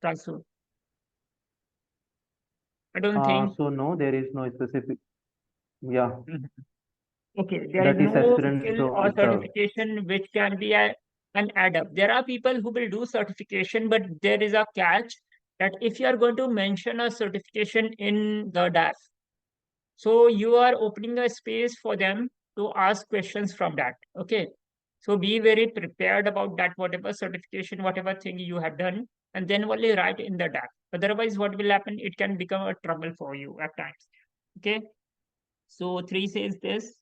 transfer? I don't think. So no, there is no specific. Yeah, Okay, there is that is no aspirant. skill So or it's a certification which can be an add up. There are people who will do certification, but there is a catch that if you are going to mention a certification in the DAF, so you are opening a space for them to ask questions from that. Okay. So be very prepared about that, whatever certification, whatever thing you have done, and then only write in the DAF. Otherwise, what will happen? It can become a trouble for you at times. Okay. So 3 says this.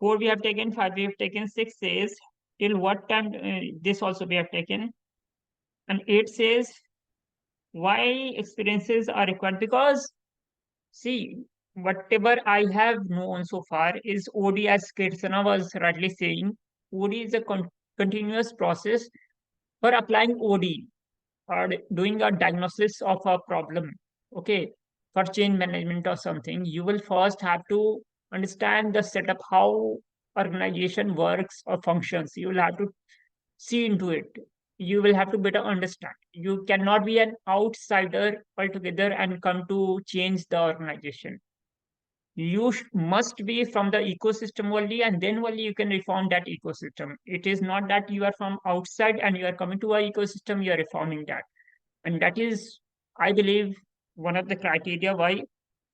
4 we have taken, 5 we have taken, 6 says till what time this also we have taken. And 8 says why experiences are required, because see, whatever I have known so far is OD, as Kirtana was rightly saying, OD is a continuous process for applying OD. are doing a diagnosis of a problem, okay, for change management or something, you will first have to understand the setup, how organization works or functions. You will have to see into it. You will have to better understand. You cannot be an outsider altogether and come to change the organization. You must be from the ecosystem only, and then only you can reform that ecosystem. It is not that you are from outside and you are coming to a ecosystem, you are reforming that. And that is, I believe, one of the criteria why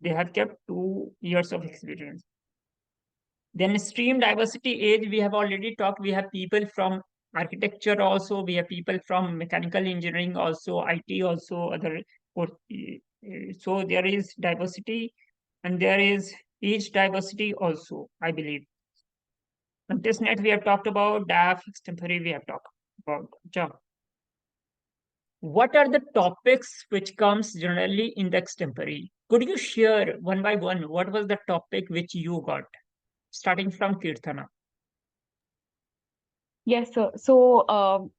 they have kept 2 years of experience. Then stream diversity age, we have already talked. We have people from architecture also, we have people from mechanical engineering also, IT also, other. So there is diversity and there is age diversity also, I believe. On this net, we have talked about DAF, extempore, we have talked about job. What are the topics which comes generally in the extempore? Could you share one by one what was the topic which you got, starting from Kirtana? Yes, sir. So,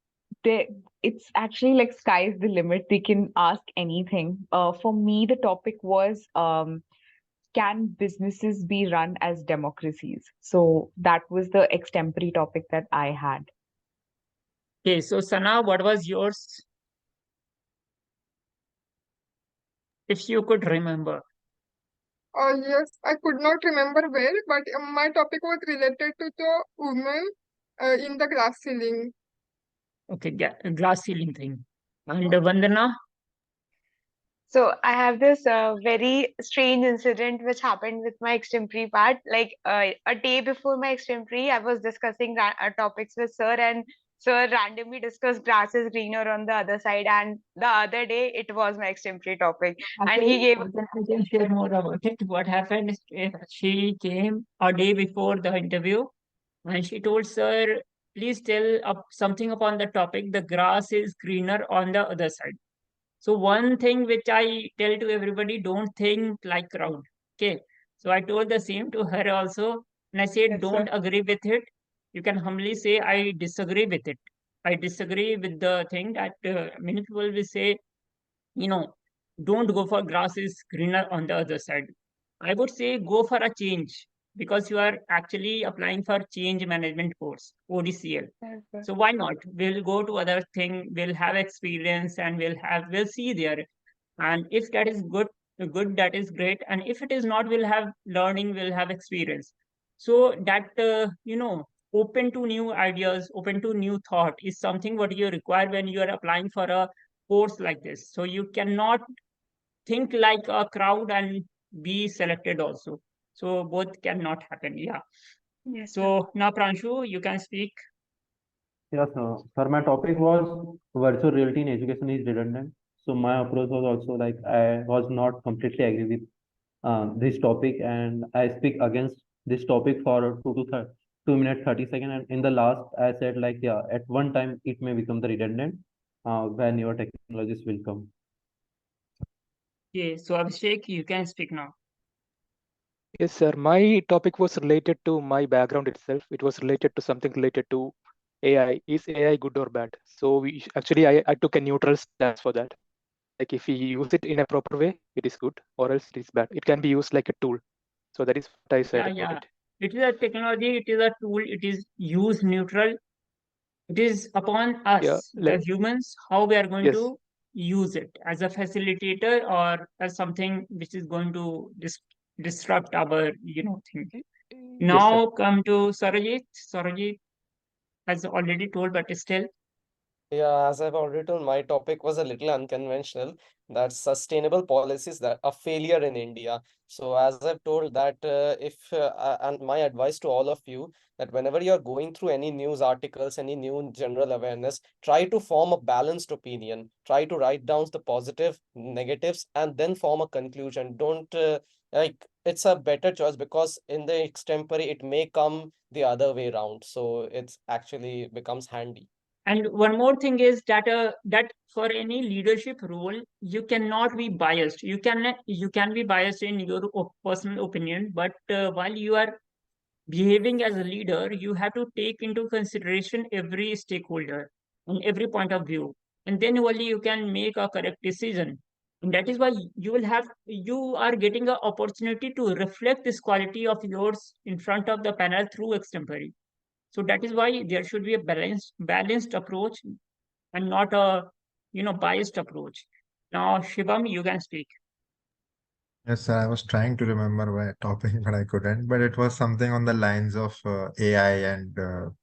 it's actually like sky's the limit. They can ask anything. For me, the topic was, can businesses be run as democracies? So that was the extempore topic that I had. Okay, so Sana, what was yours? If you could remember. Yes, I could not remember well, but my topic was related to the women in the glass ceiling. Okay, glass ceiling thing. And Vandana? So I have this very strange incident which happened with my extempore part. Like a day before my extempore, I was discussing topics with sir, and sir randomly discussed grass is greener on the other side. And the other day, it was my extempore topic, and he Actually, gave. I can share more about it. What happened is she came a day before the interview and she told, sir, please tell something upon the topic. The grass is greener on the other side. So one thing which I tell to everybody, don't think like crowd. Okay. So I told the same to her also. And I said, Yes, don't sir. agree with it. You can humbly say, I disagree with it. I disagree with the thing that many people will say, you know, don't go for grass is greener on the other side. I would say go for a change because you are actually applying for change management course, ODCL. Yes, sir. So why not? We'll go to other thing, we'll have experience and we'll see there. And if that is good, that is great. And if it is not, we'll have learning, we'll have experience. So that, open to new ideas, open to new thought is something what you require when you are applying for a course like this. So you cannot think like a crowd and be selected also. So both cannot happen. Yeah. Yes, sir. So now Pranshu, you can speak. Yes, sir, my topic was virtual reality in education is redundant. So my approach was also like I was not completely agree with this topic, and I speak against this topic for 2 minutes 30 seconds. And in the last, I said like, yeah, at one time it may become the redundant when your technologies will come. Okay, so Abhishek, you can speak now. Yes, sir. My topic was related to my background itself. It was related to something related to AI. Is AI good or bad? So actually, I took a neutral stance for that. Like if we use it in a proper way, it is good, or else it is bad. It can be used like a tool. So that is what I said about Yeah. it. It is a technology, it is a tool, it is use neutral. It is upon Yeah, us, the humans, how we are going yes, to use it as a facilitator or as something which is going to disrupt our, thing. yes, sir. Now come to Sarojit. Sarojit has already told, but still. Yeah, as I've already told, my topic was a little unconventional. That's sustainable policies that are failure in India. So as I've told that if and my advice to all of you that whenever you're going through any news articles, any new general awareness, try to form a balanced opinion. Try to write down the positive, negatives, and then form a conclusion. Don't like it's a better choice because in the extempore it may come the other way around. So it's actually becomes handy. And one more thing is that for any leadership role, you cannot be biased. You can be biased in your personal opinion, but while you are behaving as a leader, you have to take into consideration every stakeholder and every point of view. and then only you can make a correct decision. And that is why you are getting an opportunity to reflect this quality of yours in front of the panel through extempore. So that is why there should be a balanced approach and not a biased approach. Now, Shivam, you can speak. Yes, sir, I was trying to remember my topic, but I couldn't. But it was something on the lines of AI and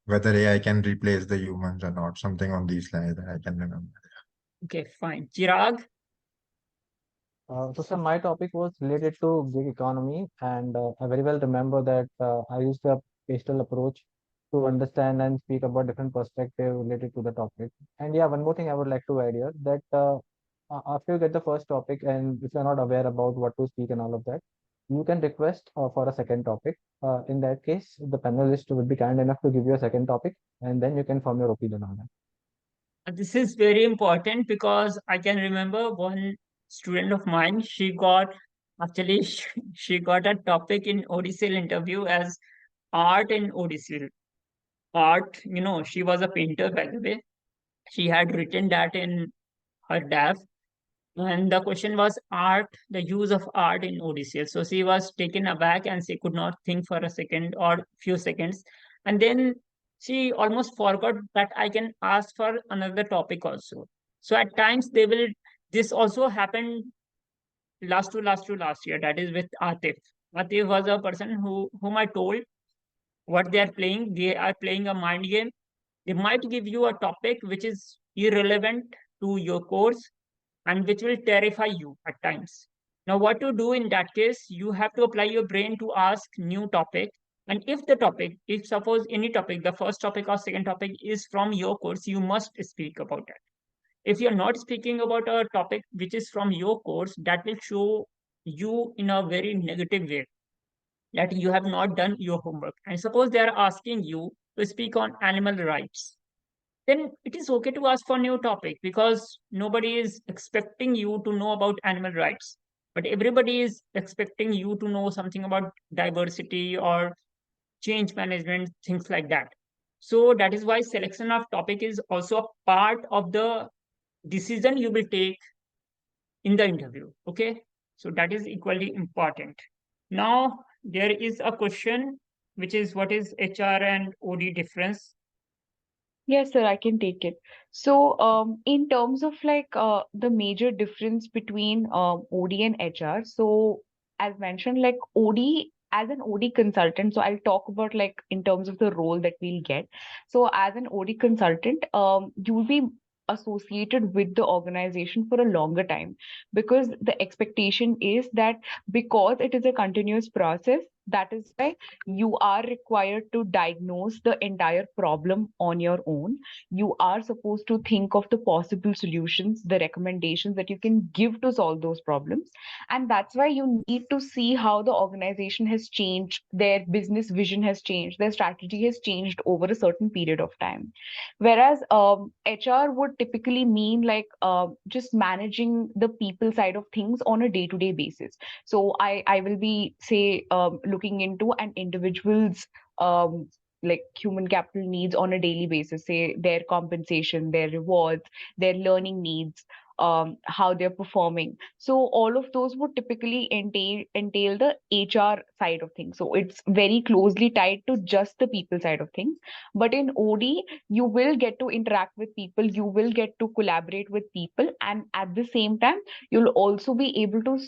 whether AI can replace the humans or not. Something on these lines that I can remember. Okay, fine. Chirag. So, sir, my topic was related to gig economy, and I very well remember that I used a pastel approach to understand and speak about different perspective related to the topic. And yeah, one more thing I would like to add here that after you get the first topic, and if you're not aware about what to speak and all of that, you can request for a second topic. In that case, the panelist would be kind enough to give you a second topic, and then you can form your opinion on it. This is very important because I can remember one student of mine, actually, she got a topic in Odcl interview as art in Odcl. Art, she was a painter, by the way. She had written that in her DAF. And the question was art, the use of art in Odcl. So she was taken aback and she could not think for a second or few seconds. And then she almost forgot that I can ask for another topic also. So at times this also happened last year, that is with Atif. Atif was a person whom I told what they are playing. They are playing a mind game. They might give you a topic which is irrelevant to your course and which will terrify you at times. Now, what to do in that case, you have to apply your brain to ask new topic. And if suppose any topic, the first topic or second topic is from your course, you must speak about that. If you're not speaking about a topic which is from your course, that will show you in a very negative way that you have not done your homework. And suppose they are asking you to speak on animal rights, then it is okay to ask for new topic because nobody is expecting you to know about animal rights, but everybody is expecting you to know something about diversity or change management, things like that. So that is why selection of topic is also a part of the decision you will take in the interview. Okay, so that is equally important. Now there is a question which is, what is HR and OD difference? Yes, sir, I can take it. So, in terms of like the major difference between OD and HR, so as mentioned, like OD as an OD consultant, so I'll talk about like in terms of the role that we'll get. So, as an OD consultant, you'll be associated with the organization for a longer time because the expectation is that because it is a continuous process, that is why you are required to diagnose the entire problem on your own. You are supposed to think of the possible solutions, the recommendations that you can give to solve those problems. And that's why you need to see how the organization has changed, their business vision has changed, their strategy has changed over a certain period of time. Whereas HR would typically mean like just managing the people side of things on a day-to-day basis. So I will be say looking into an individual's like human capital needs on a daily basis, say their compensation, their rewards, their learning needs, how they're performing. So all of those would typically entail the HR side of things. So it's very closely tied to just the people side of things. But in OD, you will get to interact with people, you will get to collaborate with people, and at the same time, you'll also be able to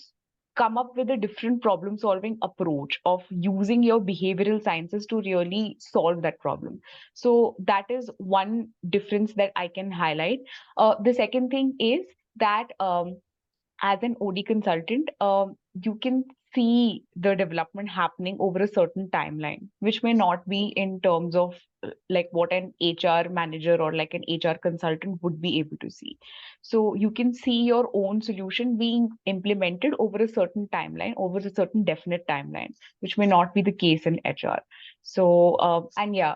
come up with a different problem solving approach of using your behavioral sciences to really solve that problem. So that is one difference that I can highlight. The second thing is that as an OD consultant, you can see the development happening over a certain timeline, which may not be in terms of like what an HR manager or like an HR consultant would be able to see. So you can see your own solution being implemented over a certain timeline, over a certain definite timeline, which may not be the case in HR. So, and yeah,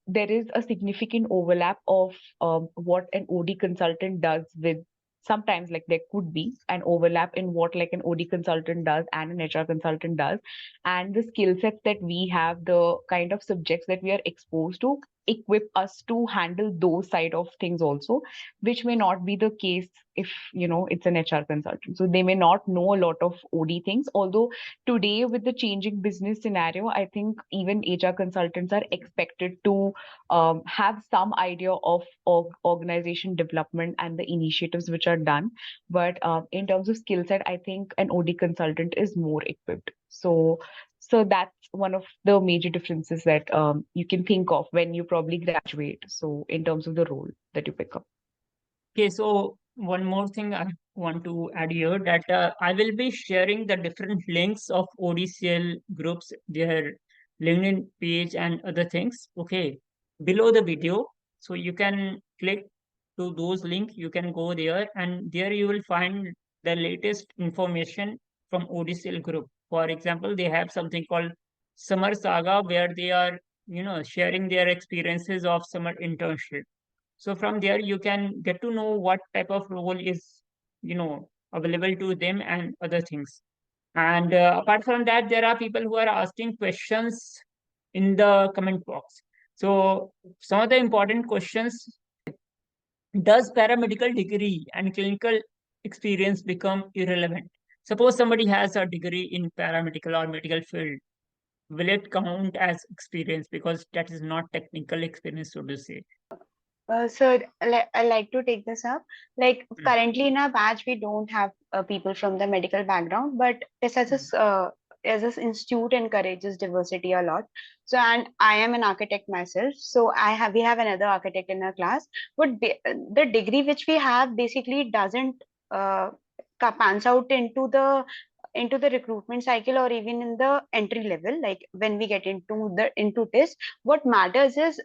there is a significant overlap of what an OD consultant does with sometimes like there could be an overlap in what like an OD consultant does and an HR consultant does, and the skill sets that we have, the kind of subjects that we are exposed to equip us to handle those side of things also, which may not be the case if it's an HR consultant. So they may not know a lot of OD things. Although today, with the changing business scenario, I think even HR consultants are expected to have some idea of organization development and the initiatives which are done. But in terms of skill set, I think an OD consultant is more equipped. So that's one of the major differences that you can think of when you probably graduate. So in terms of the role that you pick up. Okay, so one more thing I want to add here, that I will be sharing the different links of ODCL groups, their LinkedIn page and other things, okay, below the video. So you can click to those links, you can go there, and there you will find the latest information from ODCL group. For example, they have something called Summer Saga, where they are, sharing their experiences of summer internship. So from there, you can get to know what type of role is, available to them and other things. And apart from that, there are people who are asking questions in the comment box. So some of the important questions: does paramedical degree and clinical experience become irrelevant? Suppose somebody has a degree in paramedical or medical field, will it count as experience, because that is not technical experience, so to say? So I like to take this up. Like currently in our batch, we don't have people from the medical background, but as this institute encourages diversity a lot. So, and I am an architect myself, so we have another architect in our class. But the degree which we have basically doesn't pans out into the recruitment cycle or even in the entry level. Like when we get into this, what matters is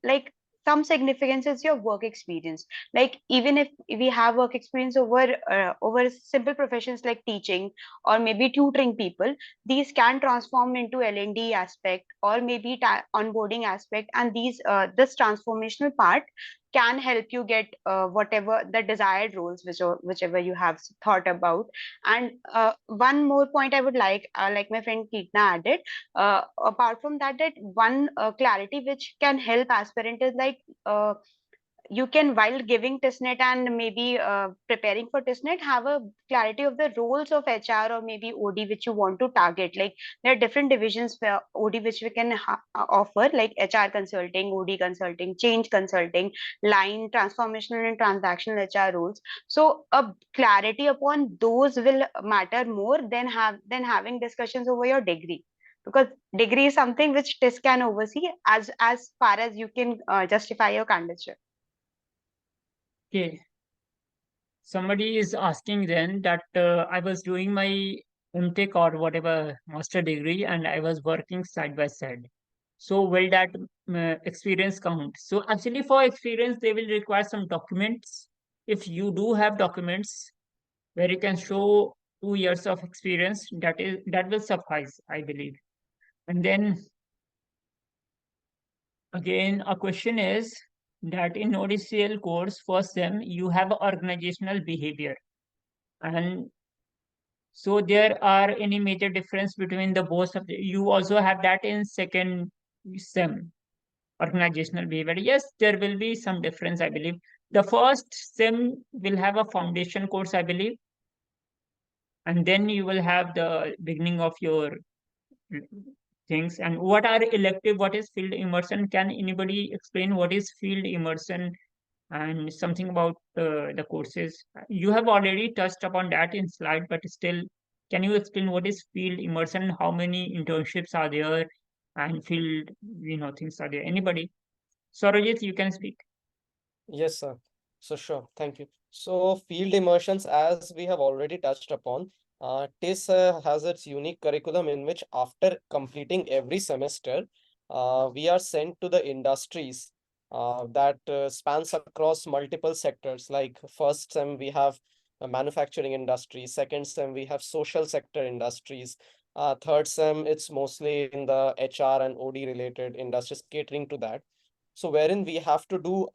like some significance is your work experience. Like even if we have work experience over simple professions like teaching or maybe tutoring people, these can transform into L&D aspect or maybe onboarding aspect, and this transformational part can help you get whatever the desired roles whichever you have thought about. And one more point I would like my friend Keetna added, apart from that, that one clarity which can help aspirant is like you can, while giving testnet and maybe preparing for testnet, have a clarity of the roles of HR or maybe OD which you want to target. Like there are different divisions for OD which we can offer, like HR consulting, OD consulting, change consulting, line transformational and transactional HR roles. So a clarity upon those will matter more than having discussions over your degree, because degree is something which test can oversee as far as you can justify your candidature. Okay. Somebody is asking then that I was doing my MTech or whatever master degree and I was working side by side. So will that experience count? So actually for experience, they will require some documents. If you do have documents where you can show 2 years of experience, that will suffice, I believe. And then again, a question is that in ODCL course first sem, you have organizational behavior. And so there are any major difference between the both of you also have that in second sem, organizational behavior? Yes, there will be some difference, I believe. The first sem will have a foundation course, I believe, and then you will have the beginning of your things. And what are elective, what is field immersion? Can anybody explain what is field immersion and something about the courses? You have already touched upon that in slide, but still, can you explain what is field immersion? How many internships are there and field, things are there? Anybody? Sarojit, you can speak. Yes, sir. So sure, thank you. So field immersions, as we have already touched upon, TIS has its unique curriculum in which after completing every semester, we are sent to the industries that spans across multiple sectors. Like first sem, we have a manufacturing industry. Second sem, we have social sector industries. Third sem, it's mostly in the HR and OD related industries catering to that. So wherein we have to do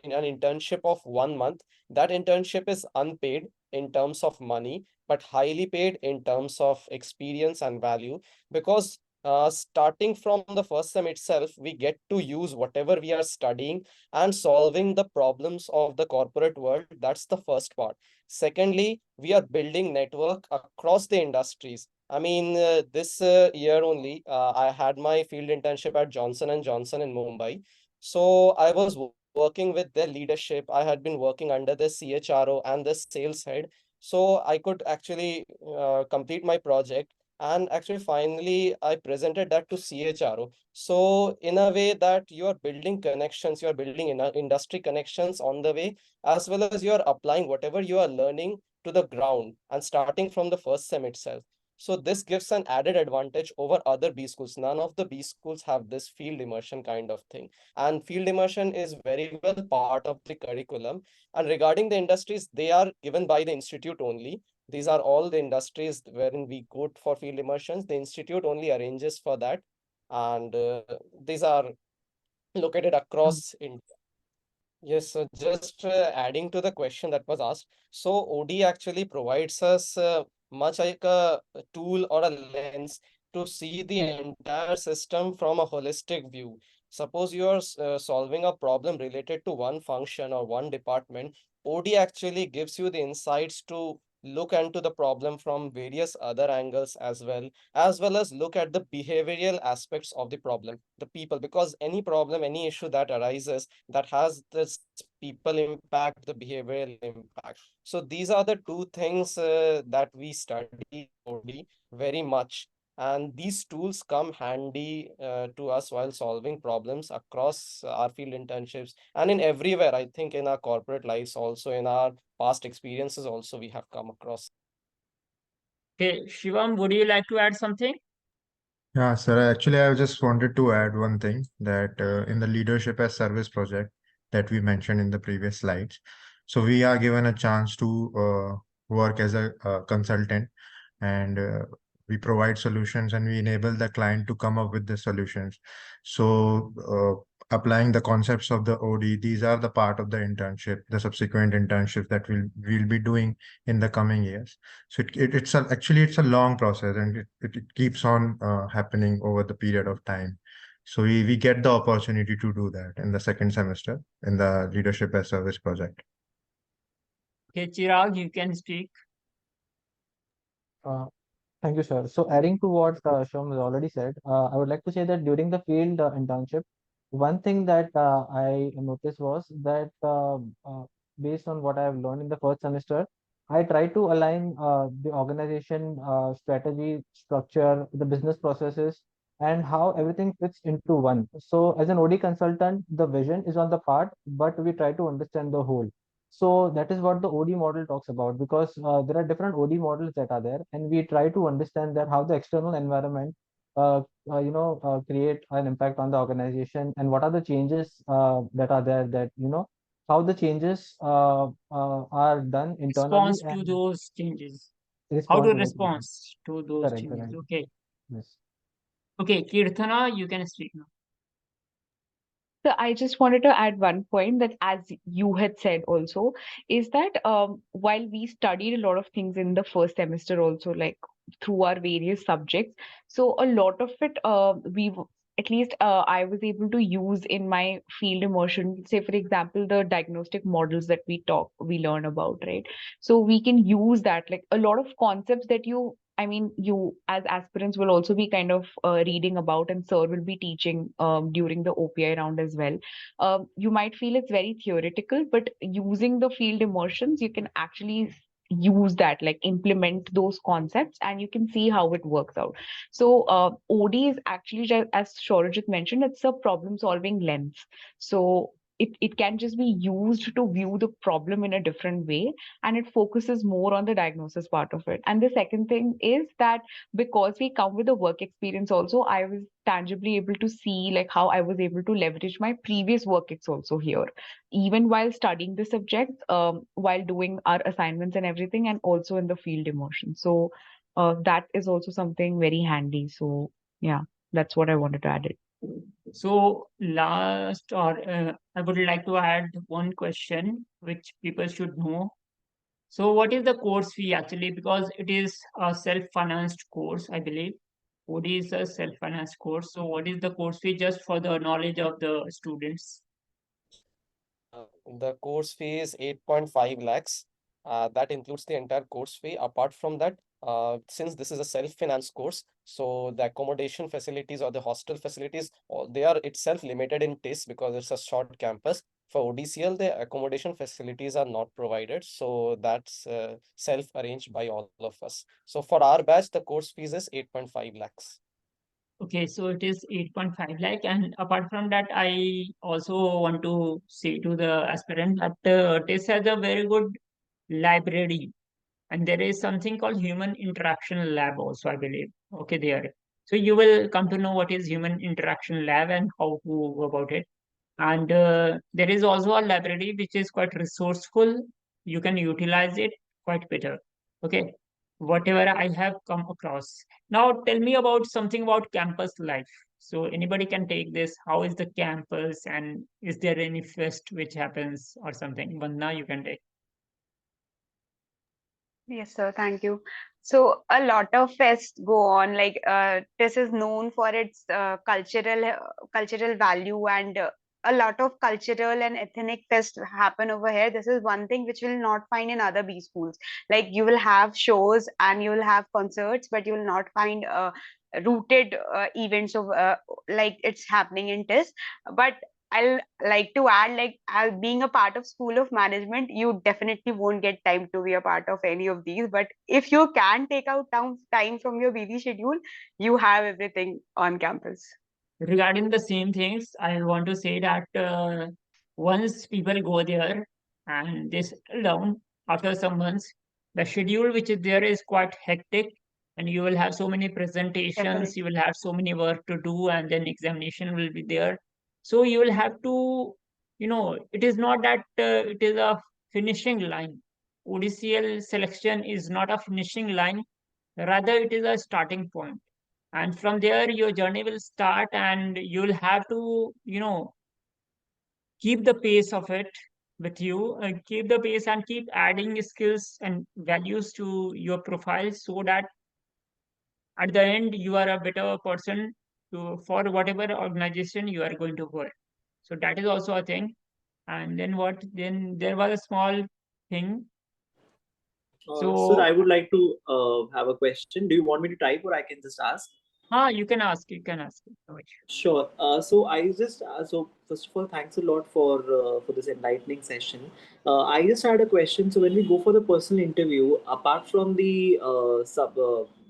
in an internship of 1 month. That internship is unpaid in terms of money, but highly paid in terms of experience and value, because starting from the first sem itself, we get to use whatever we are studying and solving the problems of the corporate world. That's the first part. Secondly, we are building network across the industries. I mean, this year only, I had my field internship at Johnson and Johnson in Mumbai. So I was working with their leadership. I had been working under the CHRO and the sales head. So I could actually complete my project. And actually, finally, I presented that to CHRO. So in a way that you are building connections, you are building industry connections on the way, as well as you are applying whatever you are learning to the ground and starting from the first sem itself. So this gives an added advantage over other B schools. None of the B schools have this field immersion kind of thing. And field immersion is very well part of the curriculum. And regarding the industries, they are given by the institute only. These are all the industries wherein we go for field immersions. The institute only arranges for that. And these are located across India. Yes, so just adding to the question that was asked. So OD actually provides us much like a tool or a lens to see the entire system from a holistic view. Suppose you are solving a problem related to one function or one department, OD actually gives you the insights to look into the problem from various other angles as well as look at the behavioral aspects of the problem, the people, because any problem, any issue that arises that has this people impact, the behavioral impact. So these are the two things that we study OD very much. And these tools come handy to us while solving problems across our field internships and in everywhere, I think, in our corporate lives, also in our past experiences, also we have come across. Okay, Shivam, would you like to add something? Yeah, sir. Actually, I just wanted to add one thing that in the leadership as service project that we mentioned in the previous slides, so we are given a chance to work as a consultant, and we provide solutions and we enable the client to come up with the solutions. So applying the concepts of the OD, these are the part of the internship, the subsequent internships that we'll be doing in the coming years. So actually it's a long process, and it keeps on happening over the period of time. So we get the opportunity to do that in the second semester in the leadership as service project. Okay, Chirag, you can speak. Uh, Thank you, sir. So adding to what Shom has already said, I would like to say that during the field internship, one thing that I noticed was that based on what I have learned in the first semester, I try to align the organization strategy, structure, the business processes, and how everything fits into one. So as an OD consultant, the vision is on the part, but we try to understand the whole. So that is what the OD model talks about, because there are different OD models that are there, and we try to understand that how the external environment, create an impact on the organization, and what are the changes that are there, that how the changes are done internally Response to and those changes. How respond to to the respond changes. to those Correct, changes. correct. Okay. Yes. Okay, Kirtana, you can speak now. So I just wanted to add one point that, as you had said also, is that while we studied a lot of things in the first semester also, like through our various subjects, so a lot of it at least I was able to use in my field immersion. Say, for example, the diagnostic models that we learn about, right? So we can use that, like a lot of concepts that you as aspirants will also be kind of reading about, and sir will be teaching during the OPI round as well. You might feel it's very theoretical, but using the field immersions, you can actually use that, like implement those concepts, and you can see how it works out. So OD is actually, as Shorajit mentioned, it's a problem solving lens. So it can just be used to view the problem in a different way, and it focuses more on the diagnosis part of it. And the second thing is that because we come with a work experience also, I was tangibly able to see like how I was able to leverage my previous work ex also here, even while studying the subject, while doing our assignments and everything, and also in the field immersion. So that is also something very handy. So yeah, that's what I wanted to add it. So last, or I would like to add one question which people should know. So what is the course fee actually? Because it is a self-financed course, I believe. OD is a self-finance course. So what is the course fee just for the knowledge of the students? The course fee is 8.5 lakhs. That includes the entire course fee. Apart from that, since this is a self-finance course, so the accommodation facilities or the hostel facilities, they are itself limited in TIS because it's a short campus. For ODCL, the accommodation facilities are not provided, so that's self-arranged by all of us. So for our batch, the course fees is 8.5 lakhs. Okay, so it is 8.5 lakh. And apart from that, I also want to say to the aspirant that TIS has a very good library, and there is something called human interaction lab also, I believe. Okay, there. So you will come to know what is human interaction lab and how to go about it. And there is also a library which is quite resourceful. You can utilize it quite better. Okay, whatever I have come across. Now tell me about something about campus life. So anybody can take this. How is the campus, and is there any fest which happens or something? Vandana, you can take. Yes, sir. Thank you. So a lot of fests go on. Like this is known for its cultural value, and a lot of cultural and ethnic fests happen over here. This is one thing which you will not find in other B schools. Like you will have shows and you will have concerts, but you will not find rooted events of like it's happening in TIS. But I'll like to add, like, as being a part of School of Management, you definitely won't get time to be a part of any of these. But if you can take out time from your busy schedule, you have everything on campus. Regarding the same things, I want to say that once people go there and they settle down after some months, the schedule which is there is quite hectic, and you will have so many presentations, you Definitely. will have so many work to do, and then examination will be there. So you will have to, it is not that it is a finishing line. ODCL selection is not a finishing line, rather it is a starting point, and from there your journey will start, and you'll have to keep the pace of it with you, keep the pace and keep adding skills and values to your profile, so that at the end you are a better person for whatever organization you are going to work. So that is also a thing. And then there was a small thing. Sir, I So would like to have a question. Do you want me to type or I can just ask? you can ask. No issue. Sure. So I just so first of all, thanks a lot for this enlightening session. I just had a question. So when we go for the personal interview, apart from the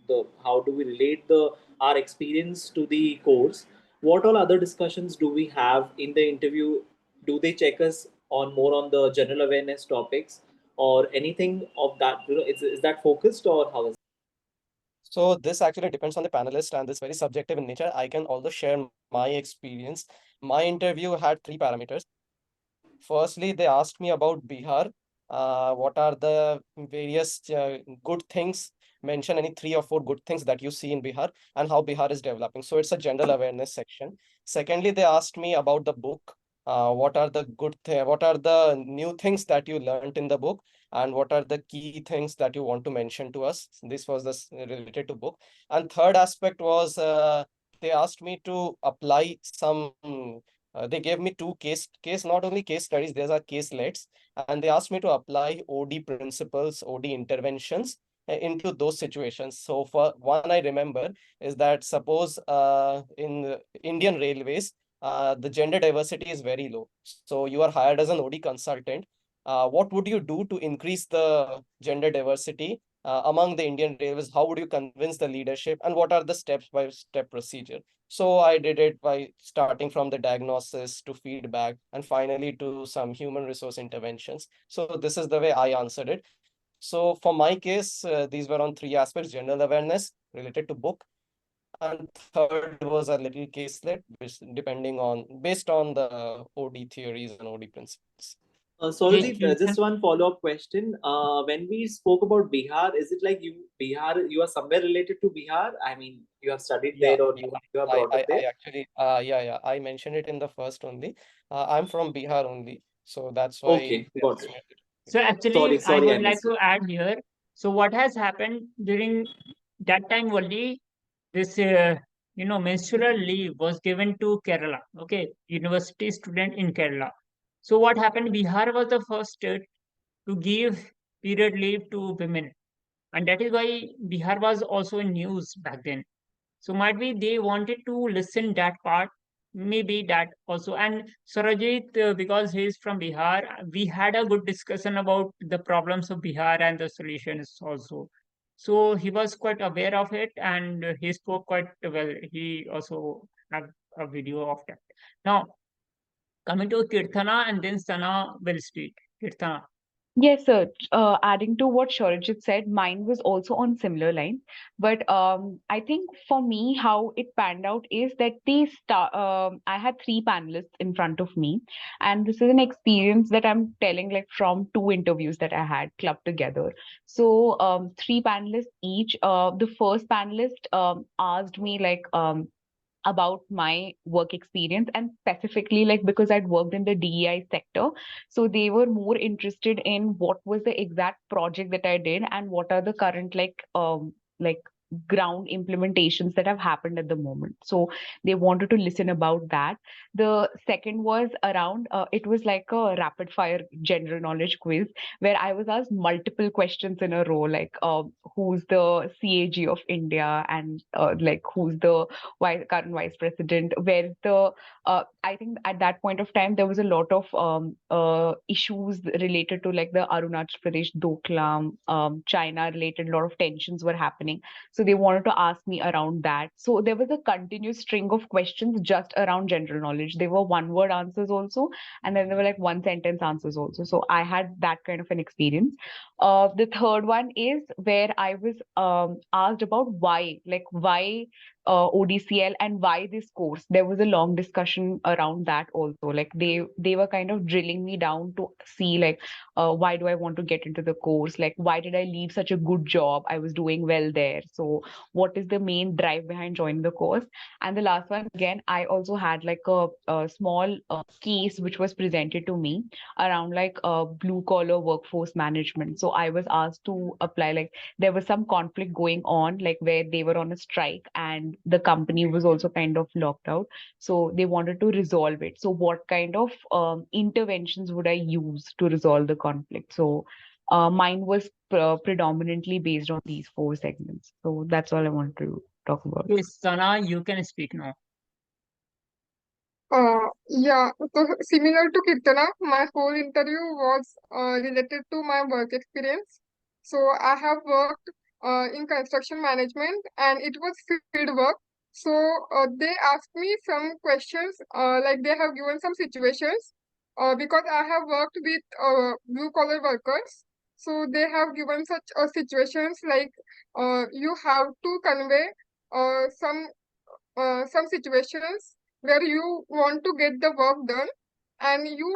the how do we relate the our experience to the course, what all other discussions do we have in the interview? Do they check us on more on the general awareness topics or anything of that? Is that focused or how is it? So this actually depends on the panelist and this very subjective in nature. I can also share my experience. My interview had three parameters. Firstly, they asked me about Bihar. What are the various good things? Mention any three or four good things that you see in Bihar and how Bihar is developing. So it's a general awareness section. Secondly, they asked me about the book. What are the new things that you learned in the book, and what are the key things that you want to mention to us? This was this related to book. And third aspect was they asked me to apply some they gave me two not only case studies, these are caselets, and they asked me to apply OD principles, OD interventions into those situations. So for one, I remember is that suppose in the Indian Railways, the gender diversity is very low. So you are hired as an OD consultant. What would you do to increase the gender diversity among the Indian Railways? How would you convince the leadership, and what are the step-by-step procedure? So I did it by starting from the diagnosis to feedback and finally to some human resource interventions. So this is the way I answered it. So for my case, these were on three aspects: general awareness related to book, and third was a little caselet, which based on the OD theories and OD principles. Okay, Sorojit, just one follow-up question. When we spoke about Bihar, is it like you are somewhere related to Bihar? I mean, you have studied Yeah, there or you are brought up I there? actually, yeah, I mentioned it in the first only. I'm from Bihar only, so that's why Okay, they got asked it. me to so Sorry, actually, I sorry, I would like missed to it. add here. So what has happened during that time only? this menstrual leave was given to Kerala, okay, university student in Kerala. So what happened? Bihar was the first state to give period leave to women, and that is why Bihar was also in news back then. So might be they wanted to listen that part, maybe that also. And Sarojit, because he is from Bihar, we had a good discussion about the problems of Bihar and the solutions also. So he was quite aware of it, and he spoke quite well. He also have a video of that. Now coming to Kirtana, and then Sana will speak. Kirtana. Yes, sir. Adding to what Shorijit said, mine was also on similar lines. But I think for me, how it panned out is that I had three panelists in front of me, and this is an experience that I'm telling like from two interviews that I had clubbed together. So three panelists each. The first panelist asked me like about my work experience, and specifically like because I'd worked in the DEI sector, so they were more interested in what was the exact project that I did and what are the current like ground implementations that have happened at the moment. So they wanted to listen about that. The second was around it was like a rapid fire general knowledge quiz where I was asked multiple questions in a row, like who's the CAG of India, and like who's the current vice president, where the I think at that point of time there was a lot of issues related to like the Arunachal Pradesh Doklam, China related, a lot of tensions were happening. So they wanted to ask me around that. So there was a continuous string of questions just around general knowledge. They were one word answers also, and then there were like one sentence answers also. So I had that kind of an experience. The third one is where I was asked about why ODCL and why this course. There was a long discussion around that also. Like they were kind of drilling me down to see like why do I want to get into the course? Like why did I leave such a good job? I was doing well there. So what is the main drive behind joining the course? And the last one again, I also had like a small case which was presented to me around like blue collar workforce management. So I was asked to apply, like there was some conflict going on, like where they were on a strike and the company was also kind of locked out. So they wanted to resolve it. So what kind of interventions would I use to resolve the conflict? So mine was predominantly based on these four segments. So that's all I want to talk about. Okay, Sana, you can speak now. Yeah, so similar to Kirtana, my whole interview was related to my work experience. So I have worked in construction management and it was field work. So they asked me some questions, like they have given some situations because I have worked with blue collar workers. So they have given such situations like you have to convey some some situations where you want to get the work done and you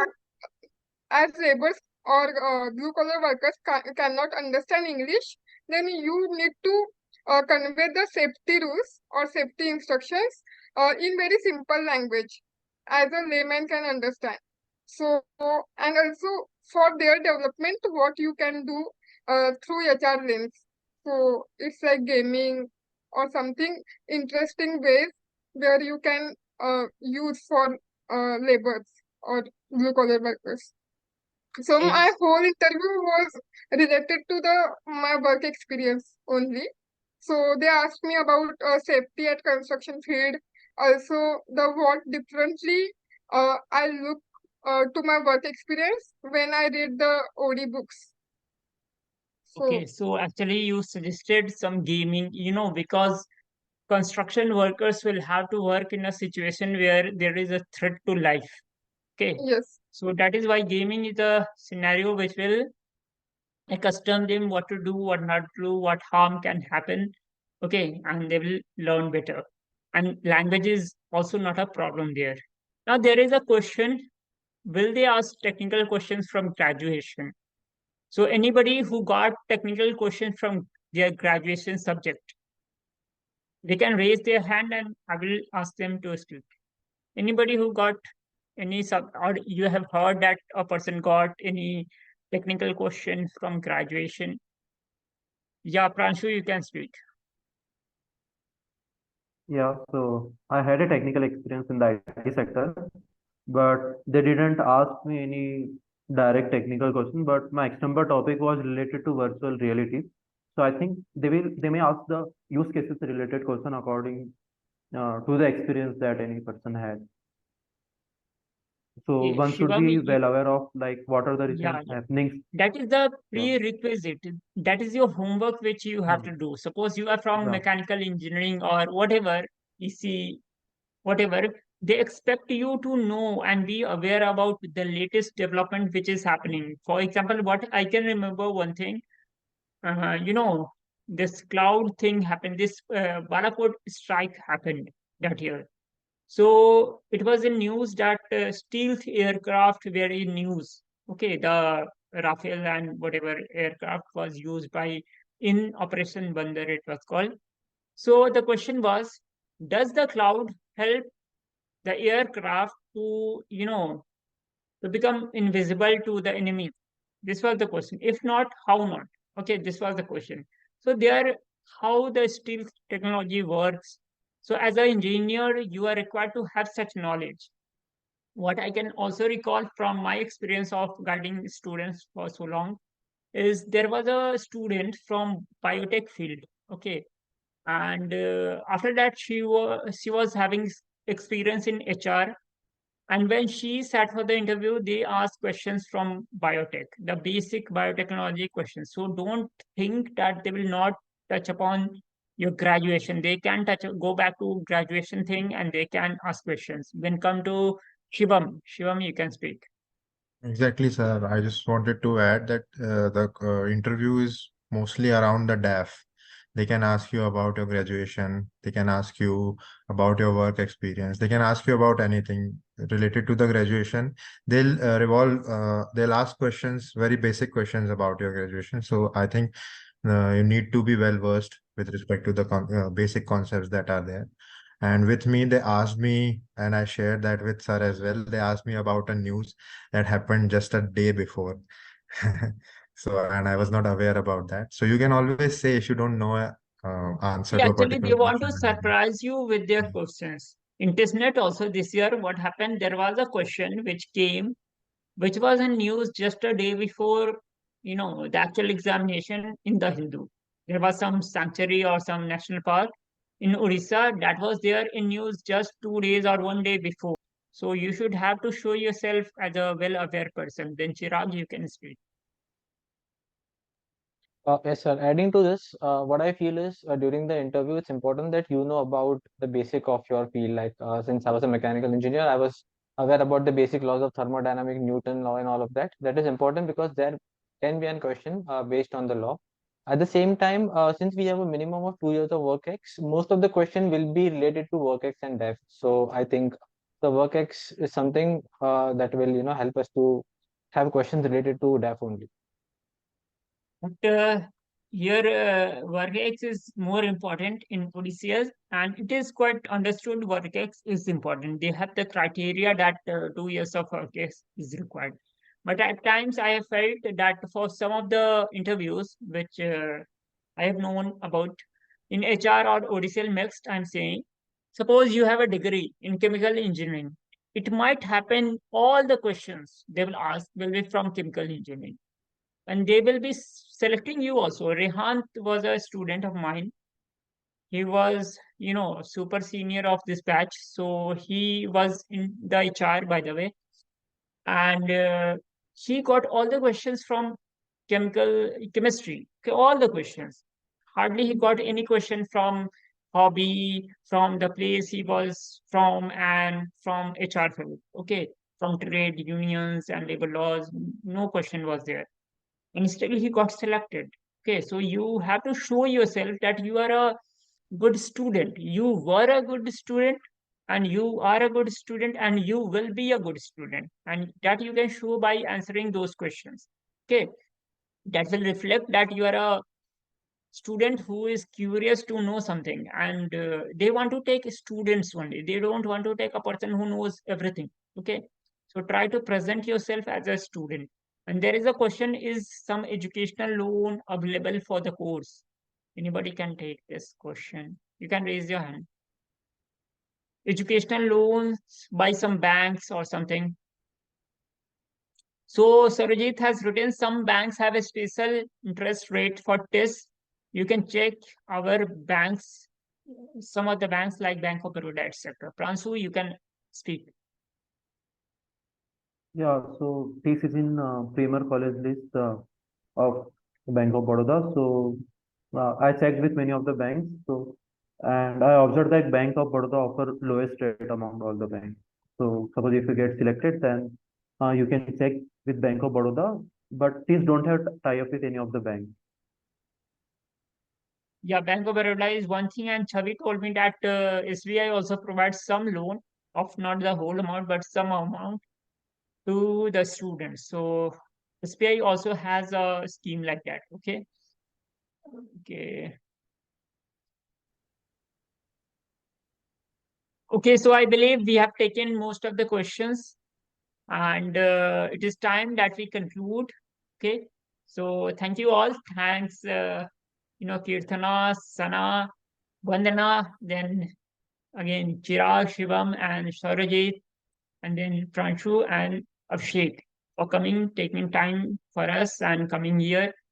as laborers or blue collar workers cannot understand English, then you need to convey the safety rules or safety instructions in very simple language as a layman can understand. So, and also for their development, what you can do through HR lens. So it's like gaming or something interesting ways where you can use for laborers or blue collar workers. So Okay. my whole interview was related to my work experience only. So they asked me about safety at construction field, also the what differently I look to my work experience when I read the OD books. Okay, So so actually you suggested some gaming, because construction workers will have to work in a situation where there is a threat to life. Okay, yes, so that is why gaming is a scenario which will accustom them what to do, what not to do, what harm can happen. Okay, and they will learn better. And language is also not a problem there. Now there is a question: will they ask technical questions from graduation? So anybody who got technical questions from their graduation subject, they can raise their hand and I will ask them to speak. Anybody who got any or you have heard that a person got any technical question from graduation? Yeah, Pranshu, you can speak. Yeah, so I had a technical experience in the IT sector, but they didn't ask me any direct technical question, but my external topic was related to virtual reality. So I think they may ask the use cases related question according to the experience that any person had. So one should Shivam, be well aware of like what are the yeah, recent happenings. that is the Yeah. prerequisite. That is your homework which you have Hmm. to do. Suppose you are from Yeah. mechanical engineering or whatever, EC, whatever, they expect you to know and be aware about the latest development which is happening. For example, what I can remember one thing, you know, this cloud thing happened, this Balakot strike happened that year. So it was in news that stealth aircraft were in news. Okay, the Rafale and whatever aircraft was used by in Operation Bandar, it was called. So the question was, does the cloud help the aircraft to, to become invisible to the enemy? This was the question. If not, how not? Okay, this was the question. So there, how the stealth technology works. So as an engineer, you are required to have such knowledge. What I can also recall from my experience of guiding students for so long is there was a student from biotech field. Okay, and after that she was having experience in HR, and when she sat for the interview, they asked questions from biotech, the basic biotechnology questions. So don't think that they will not touch upon your graduation. They can go back to graduation thing and they can ask questions. When come to Shivam, you can speak. Exactly, sir. I just wanted to add that the interview is mostly around the DAF. They can ask you about your graduation. They can ask you about your work experience. They can ask you about anything related to the graduation. They'll ask questions, very basic questions about your graduation. So I think you need to be well versed with respect to the basic concepts that are there. And with me, they asked me, and I shared that with sir as well. They asked me about a news that happened just a day before. So, and I was not aware about that. So you can always say if you don't know a answer See, to a actually, they particular want to question. surprise you with their questions. In TestNet also this year, what happened? There was a question which came, which was in news just a day before, the actual examination in the Hindu. There was some sanctuary or some national park in Odisha that was there in news just 2 days or one day before. So you should have to show yourself as a well-aware person. Then Chirag, you can speak. Yes, sir. Adding to this, what I feel is during the interview, it's important that you know about the basic of your field. Like since I was a mechanical engineer, I was aware about the basic laws of thermodynamic, Newton law, and all of that. That is important because there can be a question based on the law. At the same time, since we have a minimum of 2 years of work X, most of the question will be related to work X and DEF. So I think the work X is something that will help us to have questions related to DEF only. But here, WorkX is more important in ODCS, and it is quite understood WorkX is important. They have the criteria that 2 years of WorkX is required. But at times, I have felt that for some of the interviews which I have known about in HR or ODCL mixed, I'm saying, suppose you have a degree in chemical engineering, it might happen all the questions they will ask will be from chemical engineering, and they will be selecting you also. Rehan was a student of mine. He was, super senior of this batch. So he was in the HR, by the way. And he got all the questions from chemistry, okay, all the questions. Hardly he got any question from hobby, from the place he was from, and from HR field. Okay, from trade unions and labor laws, no question was there, and still he got selected. Okay, so you have to show yourself that you are a good student. You were a good student, and you are a good student, and you will be a good student, and that you can show by answering those questions. Okay, that will reflect that you are a student who is curious to know something, and they want to take students only. They don't want to take a person who knows everything. Okay, so try to present yourself as a student. And there is a question, is some educational loan available for the course? Anybody can take this question. You can raise your hand. educational loans by some banks or something. So Sarojit has written some banks have a special interest rate for TIS. You can check our banks, some of the banks like Bank of Baroda, etc. Pransu, you can speak. Yeah, so this is in Premier College list of Bank of Baroda. So I checked with many of the banks. So and I observed that Bank of Baroda offer lowest rate among all the banks. So suppose if you get selected, then you can check with Bank of Baroda, but please don't have tie up with any of the banks. Yeah, Bank of Baroda is one thing, and Chavi told me that SBI also provides some loan of not the whole amount, but some amount to the students. So SBI also has a scheme like that. Okay. Okay. Okay, so I believe we have taken most of the questions, and it is time that we conclude. Okay, so thank you all. Thanks, Kirtana, Sana, Vandana, then again Chirag, Shivam, and Saurajit, and then Pranshu and Abhishek for coming, taking time for us and coming here